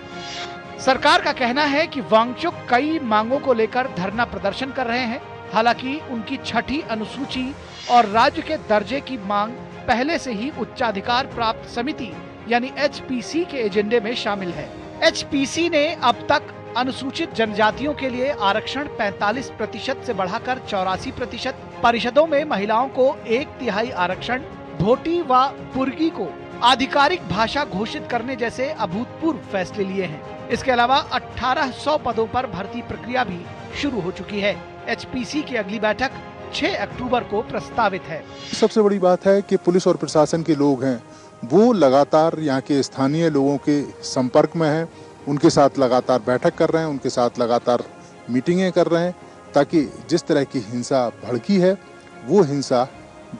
सरकार का कहना है कि वांगचुक कई मांगों को लेकर धरना प्रदर्शन कर रहे हैं। हालांकि उनकी 6ठी अनुसूची और राज्य के दर्जे की मांग पहले से ही उच्चाधिकार प्राप्त समिति यानी HPC के एजेंडे में शामिल है। HPC ने अब तक अनुसूचित जनजातियों के लिए आरक्षण 45% से बढ़ाकर 84%, परिषदों में महिलाओं को 1/3 आरक्षण, भोटी व पुर्गी को आधिकारिक भाषा घोषित करने जैसे अभूतपूर्व फैसले लिए हैं। इसके अलावा 1800 पदों पर भर्ती प्रक्रिया भी शुरू हो चुकी है। HPC की अगली बैठक 6 अक्टूबर को प्रस्तावित है। सबसे बड़ी बात है कि पुलिस और प्रशासन के लोग हैं वो लगातार यहाँ के स्थानीय लोगों के संपर्क में हैं, उनके साथ लगातार बैठक कर रहे हैं, उनके साथ लगातार मीटिंगें कर रहे हैं, ताकि जिस तरह की हिंसा भड़की है वो हिंसा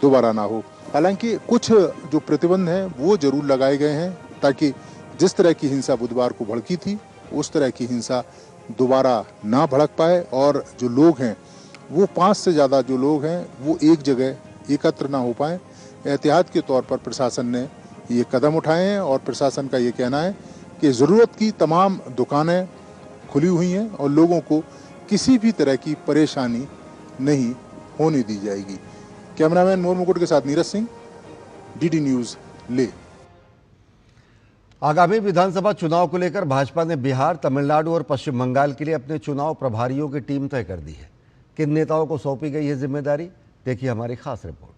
दोबारा ना हो। हालांकि कुछ जो प्रतिबंध हैं वो जरूर लगाए गए हैं, ताकि जिस तरह की हिंसा बुधवार को भड़की थी उस तरह की हिंसा दोबारा ना भड़क पाए, और जो लोग हैं वो 5 से ज़्यादा जो लोग हैं वो एक जगह एकत्र ना हो पाए। एहतियात के तौर पर प्रशासन ने ये कदम उठाए हैं, और प्रशासन का ये कहना है कि ज़रूरत की तमाम दुकानें खुली हुई हैं और लोगों को किसी भी तरह की परेशानी नहीं होने दी जाएगी। कैमरामैन मोर मुकुट के साथ नीरज सिंह, डीडी न्यूज, ले। आगामी विधानसभा चुनाव को लेकर भाजपा ने बिहार, तमिलनाडु और पश्चिम बंगाल के लिए अपने चुनाव प्रभारियों की टीम तय कर दी है। किन नेताओं को सौंपी गई है जिम्मेदारी, देखिए हमारी खास रिपोर्ट।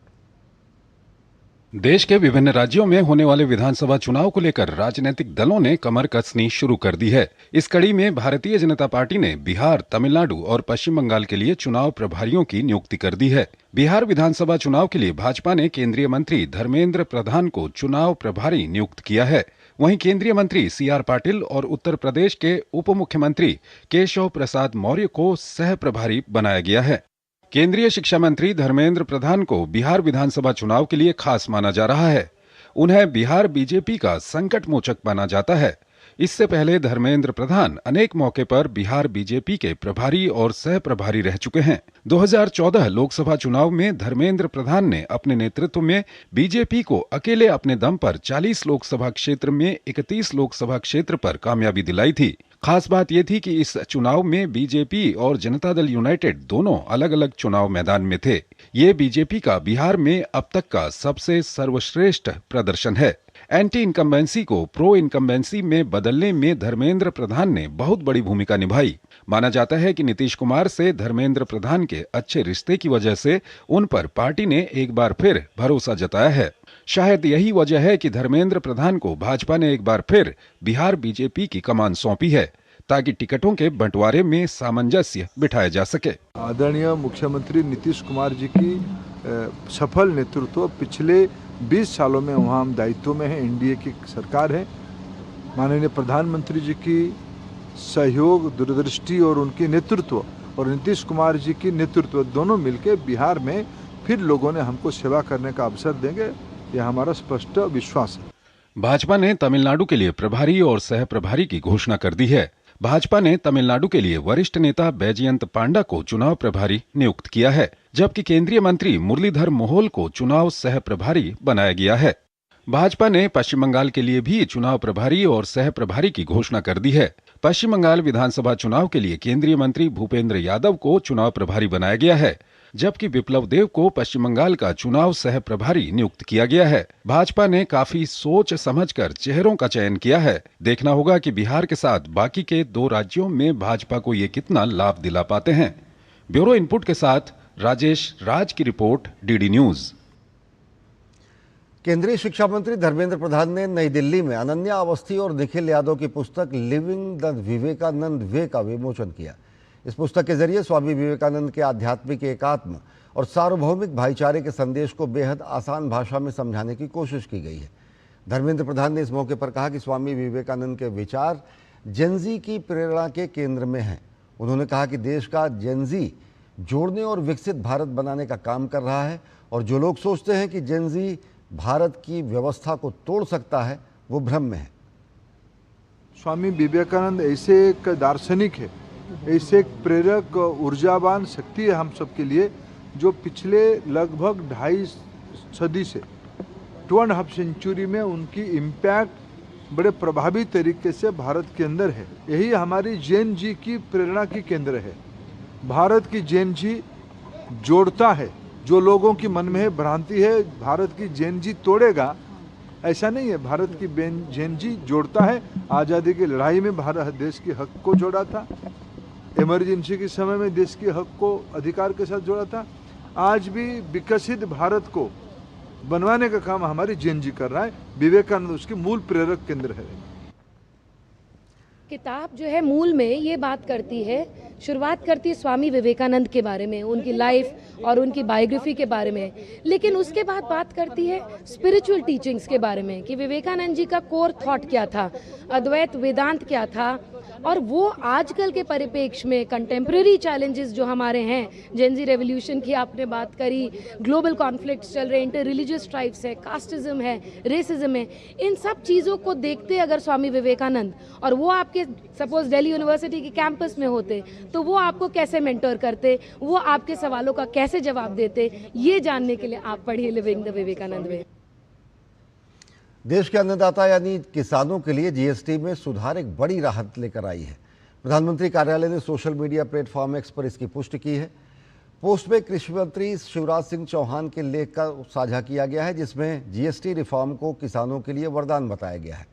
देश के विभिन्न राज्यों में होने वाले विधानसभा चुनाव को लेकर राजनीतिक दलों ने कमर कसनी शुरू कर दी है। इस कड़ी में भारतीय जनता पार्टी ने बिहार, तमिलनाडु और पश्चिम बंगाल के लिए चुनाव प्रभारियों की नियुक्ति कर दी है। बिहार विधानसभा चुनाव के लिए भाजपा ने केंद्रीय मंत्री धर्मेंद्र प्रधान को चुनाव प्रभारी नियुक्त किया है। वहीं केंद्रीय मंत्री CR पाटिल और उत्तर प्रदेश के उप मुख्यमंत्री केशव प्रसाद मौर्य को सह प्रभारी बनाया गया है। केंद्रीय शिक्षा मंत्री धर्मेंद्र प्रधान को बिहार विधानसभा चुनाव के लिए खास माना जा रहा है। उन्हें बिहार बीजेपी का संकट मोचक माना जाता है। इससे पहले धर्मेंद्र प्रधान अनेक मौके पर बिहार बीजेपी के प्रभारी और सह प्रभारी रह चुके हैं। 2014 लोकसभा चुनाव में धर्मेंद्र प्रधान ने अपने नेतृत्व में बीजेपी को अकेले अपने दम पर 40 लोकसभा क्षेत्र में 31 लोकसभा क्षेत्र पर कामयाबी दिलाई थी। खास बात यह थी कि इस चुनाव में बीजेपी और जनता दल यूनाइटेड दोनों अलग अलग चुनाव मैदान में थे। ये बीजेपी का बिहार में अब तक का सबसे सर्वश्रेष्ठ प्रदर्शन है। एंटी इनकम्बेंसी को प्रो इनकम्बेंसी में बदलने में धर्मेंद्र प्रधान ने बहुत बड़ी भूमिका निभाई। माना जाता है कि नीतीश कुमार से धर्मेंद्र प्रधान के अच्छे रिश्ते की वजह से उन पर पार्टी ने एक बार फिर भरोसा जताया है। शायद यही वजह है कि धर्मेंद्र प्रधान को भाजपा ने एक बार फिर बिहार बीजेपी की कमान सौंपी है, ताकि टिकटों के बंटवारे में सामंजस्य बिठाया जा सके। आदरणीय मुख्यमंत्री नीतीश कुमार जी की सफल नेतृत्व पिछले 20 सालों में वहाँ हम दायित्व में हैं, एनडीए की सरकार है। माननीय प्रधानमंत्री जी की सहयोग, दूरदृष्टि और उनकी नेतृत्व और नीतीश कुमार जी की नेतृत्व दोनों मिलकर बिहार में फिर लोगों ने हमको सेवा करने का अवसर देंगे, यह हमारा स्पष्ट विश्वास है। भाजपा ने तमिलनाडु के लिए प्रभारी और सह प्रभारी की घोषणा कर दी है। भाजपा ने तमिलनाडु के लिए वरिष्ठ नेता बैजयंत पांडा को चुनाव प्रभारी नियुक्त किया है, जबकि केंद्रीय मंत्री मुरलीधर मोहोल को चुनाव सह प्रभारी बनाया गया है। भाजपा ने पश्चिम बंगाल के लिए भी चुनाव प्रभारी और सह प्रभारी की घोषणा कर दी है। पश्चिम बंगाल विधानसभा चुनाव के लिए केंद्रीय मंत्री भूपेंद्र यादव को चुनाव प्रभारी बनाया गया है, जबकि विप्लव देव को पश्चिम बंगाल का चुनाव सह प्रभारी नियुक्त किया गया है। भाजपा ने काफी सोच समझकर चेहरों का चयन किया है। देखना होगा कि बिहार के साथ बाकी के 2 राज्यों में भाजपा को ये कितना लाभ दिला पाते हैं। ब्यूरो इनपुट के साथ राजेश राज की रिपोर्ट, डीडी न्यूज। केंद्रीय शिक्षा मंत्री धर्मेंद्र प्रधान ने नई दिल्ली में अनन्या अवस्थी और निखिल यादव की पुस्तक लिविंग द विवेकानंद वे का विमोचन किया। इस पुस्तक के जरिए स्वामी विवेकानंद के आध्यात्मिक एकात्म और सार्वभौमिक भाईचारे के संदेश को बेहद आसान भाषा में समझाने की कोशिश की गई है। धर्मेंद्र प्रधान ने इस मौके पर कहा कि स्वामी विवेकानंद के विचार जेनजी की प्रेरणा के केंद्र में हैं। उन्होंने कहा कि देश का जेनजी जोड़ने और विकसित भारत बनाने का काम कर रहा है और जो लोग सोचते हैं कि जेनजी भारत की व्यवस्था को तोड़ सकता है, वो भ्रम में है। स्वामी विवेकानंद ऐसे एक दार्शनिक है, ऐसे एक प्रेरक ऊर्जावान शक्ति है हम सबके लिए, जो पिछले लगभग 2.5 सदी से 2.5 सेंचुरी में उनकी इम्पैक्ट बड़े प्रभावी तरीके से भारत के अंदर है। यही हमारी जैन जी की प्रेरणा की केंद्र है। भारत की जैन जी जोड़ता है, जो लोगों की मन में है भ्रांति है भारत की जैन जी तोड़ेगा, ऐसा नहीं है। भारत की जैन जी जोड़ता है। आज़ादी की लड़ाई में भारत देश के हक को जोड़ा था, इमरजेंसी के समय में देश के हक को अधिकार के साथ जोड़ा था। आज भी विकसित भारत को बनवाने का काम हमारी जैन जी कर रहा है। विवेकानंद उसके मूल प्रेरक केंद्र है। किताब जो है मूल में ये बात करती है, शुरुआत करती है स्वामी विवेकानंद के बारे में, उनकी लाइफ और उनकी बायोग्राफी के बारे में, लेकिन उसके बाद बात करती है स्पिरिचुअल टीचिंग्स के बारे में कि विवेकानंद जी का कोर थॉट क्या था, अद्वैत वेदांत क्या था, और वो आजकल के परिप्रेक्ष्य में कंटेम्प्रेरी चैलेंजेस जो हमारे हैं, जेनजी रेवोल्यूशन की आपने बात करी, ग्लोबल कॉन्फ्लिक्ट्स चल रहे हैं, इंटर रिलीजियस ट्राइब्स है, कास्टिज्म है, रेसिज्म है, इन सब चीज़ों को देखते अगर स्वामी विवेकानंद और वो आपके सपोज दिल्ली यूनिवर्सिटी के कैंपस में होते तो वो आपको कैसे मेंटर करते, वो आपके सवालों का कैसे जवाब देते, ये जानने के लिए आप पढ़िए लिविंग द विवेकानंद वे। देश के अन्नदाता यानी किसानों के लिए जीएसटी में सुधार एक बड़ी राहत लेकर आई है। प्रधानमंत्री कार्यालय ने सोशल मीडिया प्लेटफॉर्म एक्स पर इसकी पुष्टि की है। पोस्ट में कृषि मंत्री शिवराज सिंह चौहान के लेख का साझा किया गया है, जिसमें जीएसटी रिफॉर्म को किसानों के लिए वरदान बताया गया है।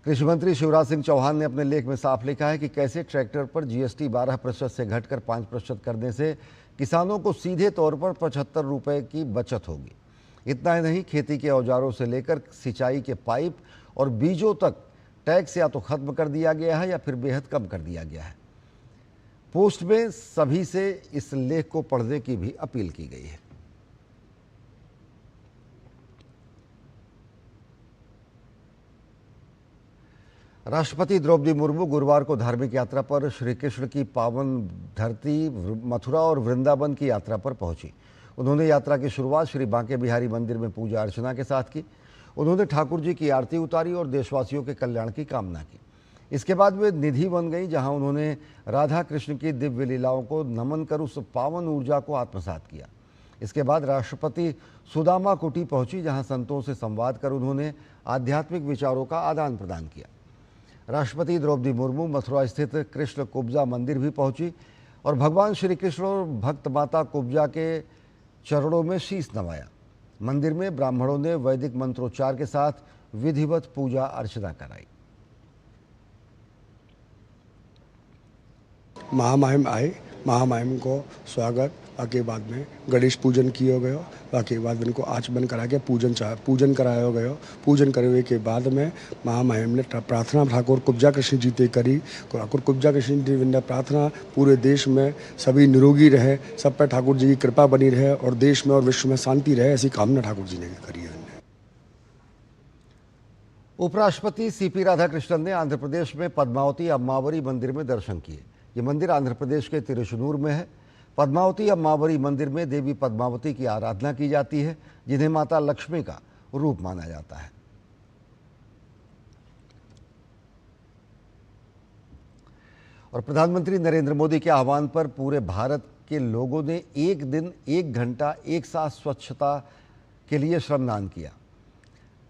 कृषि मंत्री शिवराज सिंह चौहान ने अपने लेख में साफ लिखा है कि कैसे ट्रैक्टर पर जीएसटी 12% से घटकर 5% करने से किसानों को सीधे तौर पर 75 रुपये की बचत होगी। इतना ही नहीं, खेती के औजारों से लेकर सिंचाई के पाइप और बीजों तक टैक्स या तो खत्म कर दिया गया है या फिर बेहद कम कर दिया गया है। पोस्ट में सभी से इस लेख को पढ़ने की भी अपील की गई है। राष्ट्रपति द्रौपदी मुर्मू गुरुवार को धार्मिक यात्रा पर श्री कृष्ण की पावन धरती मथुरा और वृंदावन की यात्रा पर पहुंची। उन्होंने यात्रा की शुरुआत श्री बांके बिहारी मंदिर में पूजा अर्चना के साथ की। उन्होंने ठाकुर जी की आरती उतारी और देशवासियों के कल्याण की कामना की। इसके बाद वे निधि बन गई, जहां उन्होंने राधा कृष्ण की दिव्य लीलाओं को नमन कर उस पावन ऊर्जा को आत्मसात किया। इसके बाद राष्ट्रपति सुदामा कुटी पहुंची, जहां संतों से संवाद कर उन्होंने आध्यात्मिक विचारों का आदान प्रदान किया। राष्ट्रपति द्रौपदी मुर्मू मथुरा स्थित कृष्ण कुब्जा मंदिर भी पहुंची और भगवान श्री कृष्ण और भक्त माता कुब्जा के चरणों में शीश नवाया। मंदिर में ब्राह्मणों ने वैदिक मंत्रोच्चार के साथ विधिवत पूजा अर्चना कराई। महामहिम आए, महामहिम को स्वागत, बाकी बाद में गणेश पूजन किया गया, बाकी बाद में इनको आचमन करा के पूजन कराया गया। पूजन करने के बाद में महामहिम ने प्रार्थना ठाकुर कुब्जा कृष्ण जी से करी। ठाकुर कुब्जा कृष्ण जी ने प्रार्थना पूरे देश में सभी निरोगी रहे, सब पर ठाकुर जी की कृपा बनी रहे और देश में और विश्व में शांति रहे, ऐसी कामना ठाकुर जी ने करी है। उपराष्ट्रपति सीपी राधाकृष्णन ने आंध्र प्रदेश में पद्मावती अम्मावरी मंदिर में दर्शन किए। ये मंदिर आंध्र प्रदेश के तिरुशुनूर में है। पद्मावती अम्मावरी मंदिर में देवी पद्मावती की आराधना की जाती है, जिन्हें माता लक्ष्मी का रूप माना जाता है। और प्रधानमंत्री नरेंद्र मोदी के आह्वान पर पूरे भारत के लोगों ने एक दिन 1 घंटा एक साथ स्वच्छता के लिए श्रमदान किया।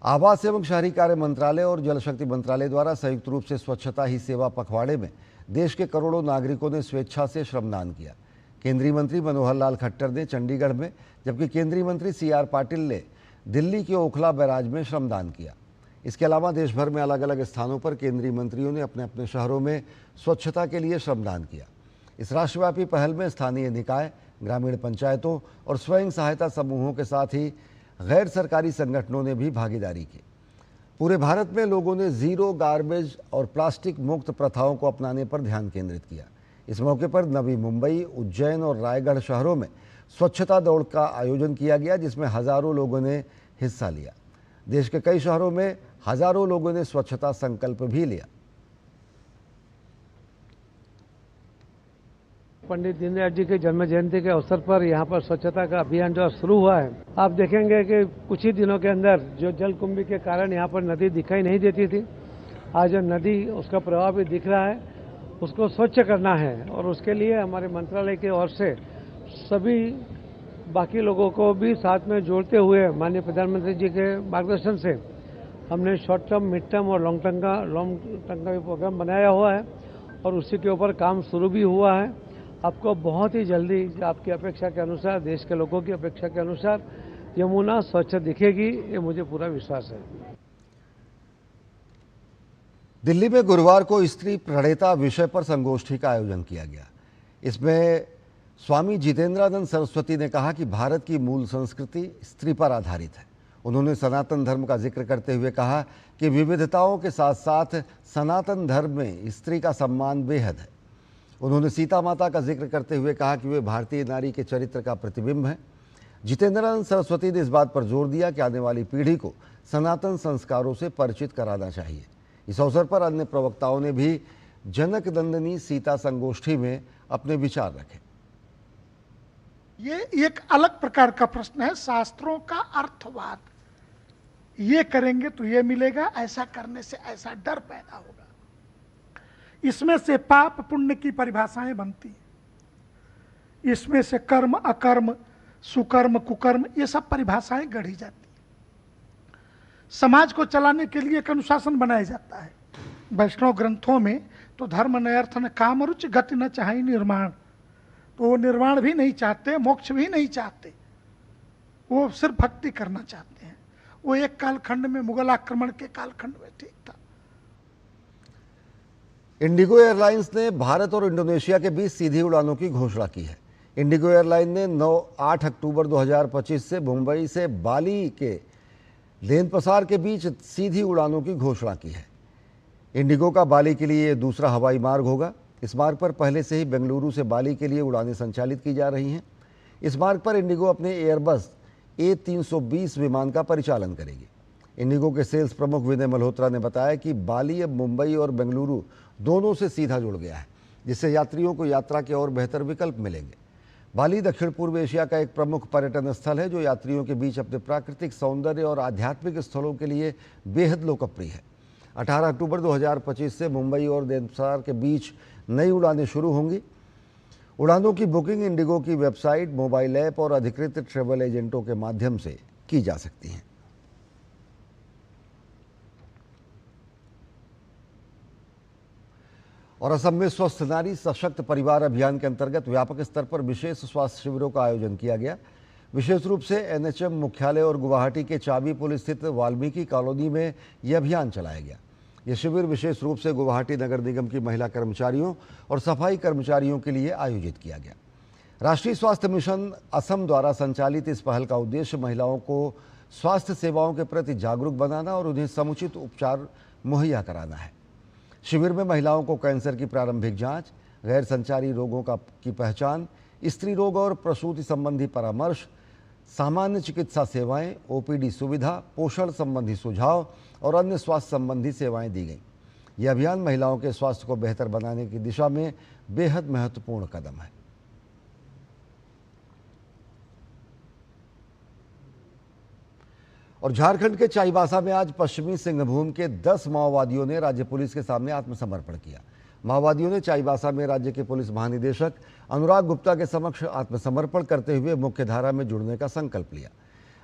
आवास एवं शहरी कार्य मंत्रालय और जल शक्ति मंत्रालय द्वारा संयुक्त रूप से स्वच्छता ही सेवा पखवाड़े में देश के करोड़ों नागरिकों ने स्वेच्छा से श्रमदान किया। केंद्रीय मंत्री मनोहर लाल खट्टर ने चंडीगढ़ में, जबकि केंद्रीय मंत्री CR पाटिल ने दिल्ली के ओखला बैराज में श्रमदान किया। इसके अलावा देश भर में अलग अलग स्थानों पर केंद्रीय मंत्रियों ने अपने अपने शहरों में स्वच्छता के लिए श्रमदान किया। इस राष्ट्रव्यापी पहल में स्थानीय निकाय, ग्रामीण पंचायतों और स्वयं सहायता समूहों के साथ ही गैर सरकारी संगठनों ने भी भागीदारी की। पूरे भारत में लोगों ने जीरो गार्बेज और प्लास्टिक मुक्त प्रथाओं को अपनाने पर ध्यान केंद्रित किया। इस मौके पर नवी मुंबई, उज्जैन और रायगढ़ शहरों में स्वच्छता दौड़ का आयोजन किया गया, जिसमें हजारों लोगों ने हिस्सा लिया। देश के कई शहरों में हजारों लोगों ने स्वच्छता संकल्प भी लिया। पंडित दीनदयाल जी के जन्म जयंती के अवसर पर यहाँ पर स्वच्छता का अभियान जो शुरू हुआ है, आप देखेंगे कि कुछ ही दिनों के अंदर जो जलकुंभी के कारण यहाँ पर नदी दिखाई नहीं देती थी, आज जो नदी उसका प्रभाव भी दिख रहा है, उसको स्वच्छ करना है। और उसके लिए हमारे मंत्रालय की ओर से सभी बाकी लोगों को भी साथ में जोड़ते हुए माननीय प्रधानमंत्री जी के मार्गदर्शन से हमने शॉर्ट टर्म, मिड टर्म और लॉन्ग टर्म का भी प्रोग्राम बनाया हुआ है और उसी के ऊपर काम शुरू भी हुआ है। आपको बहुत ही जल्दी आपकी अपेक्षा के अनुसार, देश के लोगों की अपेक्षा के अनुसार यमुना स्वच्छ दिखेगी, ये मुझे पूरा विश्वास है। दिल्ली में गुरुवार को स्त्री प्रणेता विषय पर संगोष्ठी का आयोजन किया गया। इसमें स्वामी जितेंद्रानंद सरस्वती ने कहा कि भारत की मूल संस्कृति स्त्री पर आधारित है। उन्होंने सनातन धर्म का जिक्र करते हुए कहा कि विविधताओं के साथ साथ सनातन धर्म में स्त्री का सम्मान बेहद है। उन्होंने सीता माता का जिक्र करते हुए कहा कि वे भारतीय नारी के चरित्र का प्रतिबिंब हैं। जितेंद्रानंद सरस्वती ने इस बात पर जोर दिया कि आने वाली पीढ़ी को सनातन संस्कारों से परिचित कराना चाहिए। इस अवसर पर अन्य प्रवक्ताओं ने भी जनक नंदिनी सीता संगोष्ठी में अपने विचार रखे। ये एक अलग प्रकार का प्रश्न है, शास्त्रों का अर्थवाद। ये करेंगे तो ये मिलेगा, ऐसा करने से ऐसा डर पैदा होगा। इसमें से पाप पुण्य की परिभाषाएं बनती हैं, इसमें से कर्म अकर्म, सुकर्म कुकर्म, ये सब परिभाषाएं गढ़ी जाती हैं। समाज को चलाने के लिए एक अनुशासन बनाया जाता है। वैष्णव ग्रंथों में तो धर्म न अर्थ न काम रुचि गति न चाहि निर्माण, तो वो निर्वाण भी नहीं चाहते, मोक्ष भी नहीं चाहते, वो सिर्फ भक्ति करना चाहते हैं। वो एक कालखंड में, मुगल आक्रमण के कालखंड में ठीक था। इंडिगो एयरलाइंस ने भारत और इंडोनेशिया के बीच सीधी उड़ानों की घोषणा की है। इंडिगो एयरलाइन ने 8 अक्टूबर 2025 से मुंबई से बाली के देनपसार के बीच सीधी उड़ानों की घोषणा की है। इंडिगो का बाली के लिए दूसरा हवाई मार्ग होगा। इस मार्ग पर पहले से ही बेंगलुरु से बाली के लिए उड़ानें संचालित की जा रही हैं। इस मार्ग पर इंडिगो अपने एयरबस A320 विमान का परिचालन करेगी। इंडिगो के सेल्स प्रमुख विनय मल्होत्रा ने बताया कि बाली अब मुंबई और बेंगलुरु दोनों से सीधा जुड़ गया है, जिससे यात्रियों को यात्रा के और बेहतर विकल्प मिलेंगे। बाली दक्षिण पूर्व एशिया का एक प्रमुख पर्यटन स्थल है, जो यात्रियों के बीच अपने प्राकृतिक सौंदर्य और आध्यात्मिक स्थलों के लिए बेहद लोकप्रिय है। 18 अक्टूबर 2025 से मुंबई और देनपसार के बीच नई उड़ानें शुरू होंगी। उड़ानों की बुकिंग इंडिगो की वेबसाइट, मोबाइल ऐप और अधिकृत ट्रैवल एजेंटों के माध्यम से की जा सकती हैं। और असम में स्वस्थ नारी सशक्त परिवार अभियान के अंतर्गत व्यापक स्तर पर विशेष स्वास्थ्य शिविरों का आयोजन किया गया। विशेष रूप से NHM मुख्यालय और गुवाहाटी के चाबी पुल स्थित वाल्मीकि कॉलोनी में यह अभियान चलाया गया। यह शिविर विशेष रूप से गुवाहाटी नगर निगम की महिला कर्मचारियों और सफाई कर्मचारियों के लिए आयोजित किया गया। राष्ट्रीय स्वास्थ्य मिशन असम द्वारा संचालित इस पहल का उद्देश्य महिलाओं को स्वास्थ्य सेवाओं के प्रति जागरूक बनाना और उन्हें समुचित उपचार मुहैया कराना है। शिविर में महिलाओं को कैंसर की प्रारंभिक जांच, गैर संचारी रोगों की पहचान, स्त्री रोग और प्रसूति संबंधी परामर्श, सामान्य चिकित्सा सेवाएं, OPD सुविधा, पोषण संबंधी सुझाव और अन्य स्वास्थ्य संबंधी सेवाएं दी गई। यह अभियान महिलाओं के स्वास्थ्य को बेहतर बनाने की दिशा में बेहद महत्वपूर्ण कदम है। और झारखंड के चाईबासा में आज पश्चिमी सिंहभूम के 10 माओवादियों ने राज्य पुलिस के सामने आत्मसमर्पण किया। माओवादियों ने चाईबासा में राज्य के पुलिस महानिदेशक अनुराग गुप्ता के समक्ष आत्मसमर्पण करते हुए मुख्यधारा में जुड़ने का संकल्प लिया।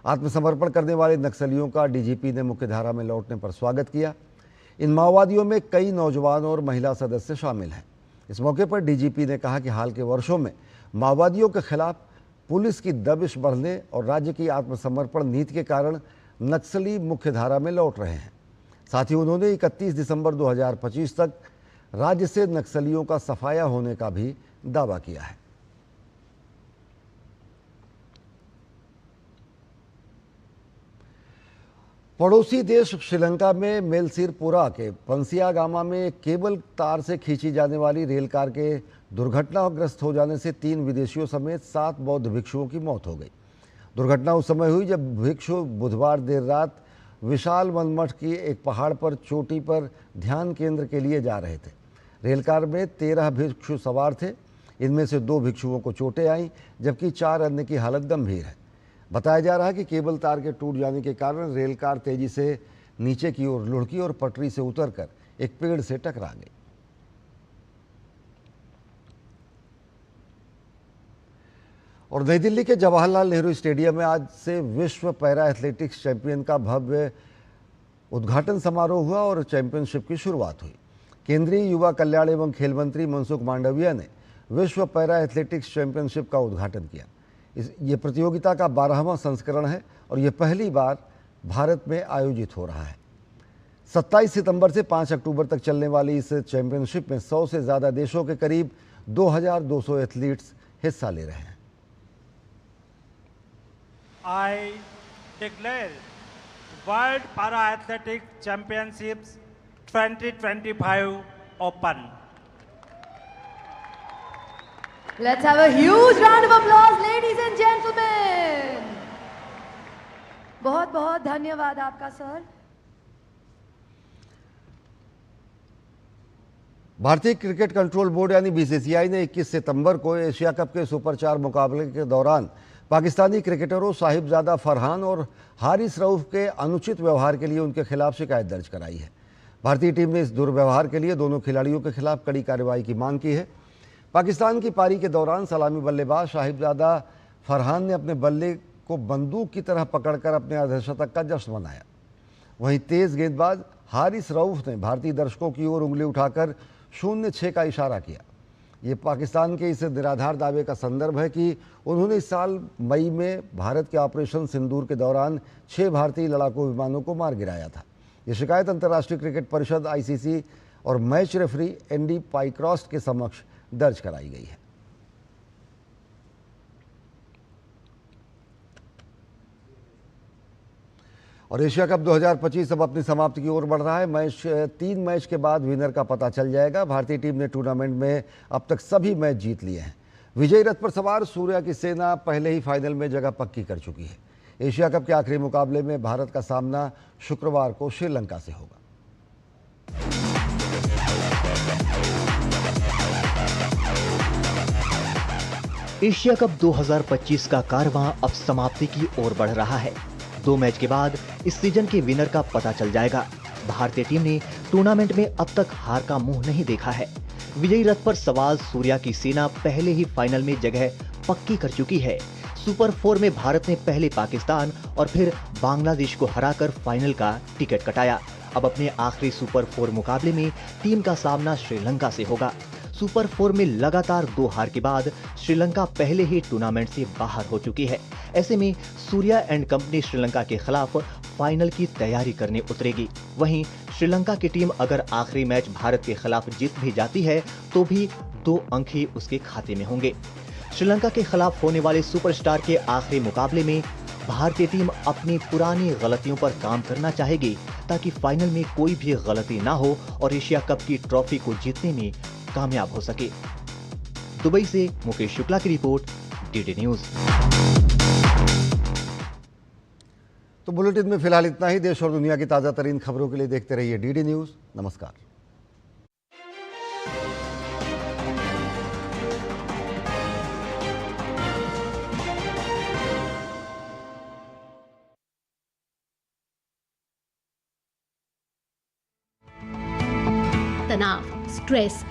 आत्मसमर्पण करने वाले नक्सलियों का DGP ने मुख्यधारा में लौटने पर स्वागत किया। इन माओवादियों में कई नौजवान और महिला सदस्य शामिल हैं। इस मौके पर DGP ने कहा कि हाल के वर्षों में माओवादियों के खिलाफ पुलिस की दबिश बढ़ने और राज्य की आत्मसमर्पण नीति के कारण नक्सली मुख्यधारा में लौट रहे हैं। साथ ही उन्होंने 31 दिसंबर 2025 तक राज्य से नक्सलियों का सफाया होने का भी दावा किया है। पड़ोसी देश श्रीलंका में मेलसिरपुरा के पंसियागामा में केबल तार से खींची जाने वाली रेलकार के दुर्घटनाग्रस्त हो जाने से 3 विदेशियों समेत 7 बौद्ध भिक्षुओं की मौत हो गई। दुर्घटना उस समय हुई जब भिक्षु बुधवार देर रात विशाल वनमठ की एक पहाड़ पर चोटी पर ध्यान केंद्र के लिए जा रहे थे। रेलकार में 13 भिक्षु सवार थे। इनमें से 2 भिक्षुओं को चोटें आईं, जबकि 4 अन्य की हालत गंभीर है। बताया जा रहा है कि केबल तार के टूट जाने के कारण रेलकार तेजी से नीचे की ओर लुढ़की और पटरी से उतरकर एक पेड़ से टकरा गई। और नई दिल्ली के जवाहरलाल नेहरू स्टेडियम में आज से विश्व पैरा एथलेटिक्स चैंपियन का भव्य उद्घाटन समारोह हुआ और चैंपियनशिप की शुरुआत हुई। केंद्रीय युवा कल्याण एवं खेल मंत्री मनसुख मांडविया ने विश्व पैरा एथलेटिक्स चैंपियनशिप का उद्घाटन किया। ये प्रतियोगिता का 12वां संस्करण है और ये पहली बार भारत में आयोजित हो रहा है। 27 सितंबर से 5 अक्टूबर तक चलने वाली इस चैंपियनशिप में 100 से ज़्यादा देशों के करीब 2200 एथलीट्स हिस्सा ले रहे हैं। I declare World Para Athletics Championships 2025 open. Let's have a huge round of applause, ladies and gentlemen. बहुत बहुत धन्यवाद आपका सर। भारतीय क्रिकेट कंट्रोल बोर्ड यानी BCCI ने 21 सितंबर को एशिया कप के सुपर 4 मुकाबले के दौरान पाकिस्तानी क्रिकेटरों साहिबजादा फरहान और हारिस रऊफ के अनुचित व्यवहार के लिए उनके खिलाफ शिकायत दर्ज कराई है। भारतीय टीम ने इस दुर्व्यवहार के लिए दोनों खिलाड़ियों के खिलाफ कड़ी कार्रवाई की मांग की है। पाकिस्तान की पारी के दौरान सलामी बल्लेबाज साहिबजादा फरहान ने अपने बल्ले को बंदूक की तरह पकड़कर अपने अर्धशतक का जश्न मनाया। वहीं तेज गेंदबाज हारिस रऊफ ने भारतीय दर्शकों की ओर उंगली उठाकर 0-6 का इशारा किया। ये पाकिस्तान के इस निराधार दावे का संदर्भ है कि उन्होंने इस साल मई में भारत के ऑपरेशन सिंदूर के दौरान 6 भारतीय लड़ाकू विमानों को मार गिराया था। ये शिकायत अंतर्राष्ट्रीय क्रिकेट परिषद (ICC) और मैच रेफरी एंडी पाइक्रॉस्ट के समक्ष दर्ज कराई गई है। और एशिया कप 2025 अब अपनी समाप्ति की ओर बढ़ रहा है। 3 मैच के बाद विनर का पता चल जाएगा। भारतीय टीम ने टूर्नामेंट में अब तक सभी मैच जीत लिए हैं। विजयी रथ पर सवार सूर्या की सेना पहले ही फाइनल में जगह पक्की कर चुकी है। एशिया कप के आखिरी मुकाबले में भारत का सामना शुक्रवार को श्रीलंका से होगा। एशिया कप 2025 का कारवां अब समाप्ति की ओर बढ़ रहा है। 2 मैच के बाद इस सीजन के विनर का पता चल जाएगा। भारतीय टीम ने टूर्नामेंट में अब तक हार का मुंह नहीं देखा है। विजयी रथ पर सवार सूर्या की सेना पहले ही फाइनल में जगह पक्की कर चुकी है। सुपर 4 में भारत ने पहले पाकिस्तान और फिर बांग्लादेश को हराकर फाइनल का टिकट कटाया। अब अपने आखिरी सुपर 4 मुकाबले में टीम का सामना श्रीलंका से होगा। सुपर 4 में लगातार 2 हार के बाद श्रीलंका पहले ही टूर्नामेंट से बाहर हो चुकी है। ऐसे में सूर्या एंड कंपनी श्रीलंका के खिलाफ फाइनल की तैयारी करने उतरेगी। वहीं श्रीलंका की टीम अगर आखिरी मैच भारत के खिलाफ जीत भी जाती है तो भी 2 अंक ही उसके खाते में होंगे। श्रीलंका के खिलाफ होने वाले सुपरस्टार के आखिरी मुकाबले में भारतीय टीम अपनी पुरानी गलतियों पर काम करना चाहेगी ताकि फाइनल में कोई भी गलती ना हो और एशिया कप की ट्रॉफी को जीतने में कामयाब हो सके। दुबई से मुकेश शुक्ला की रिपोर्ट, डीडी न्यूज। तो बुलेटिन में फिलहाल इतना ही। देश और दुनिया की ताजा तरीन खबरों के लिए देखते रहिए डीडी न्यूज। नमस्कार। तनाव, स्ट्रेस,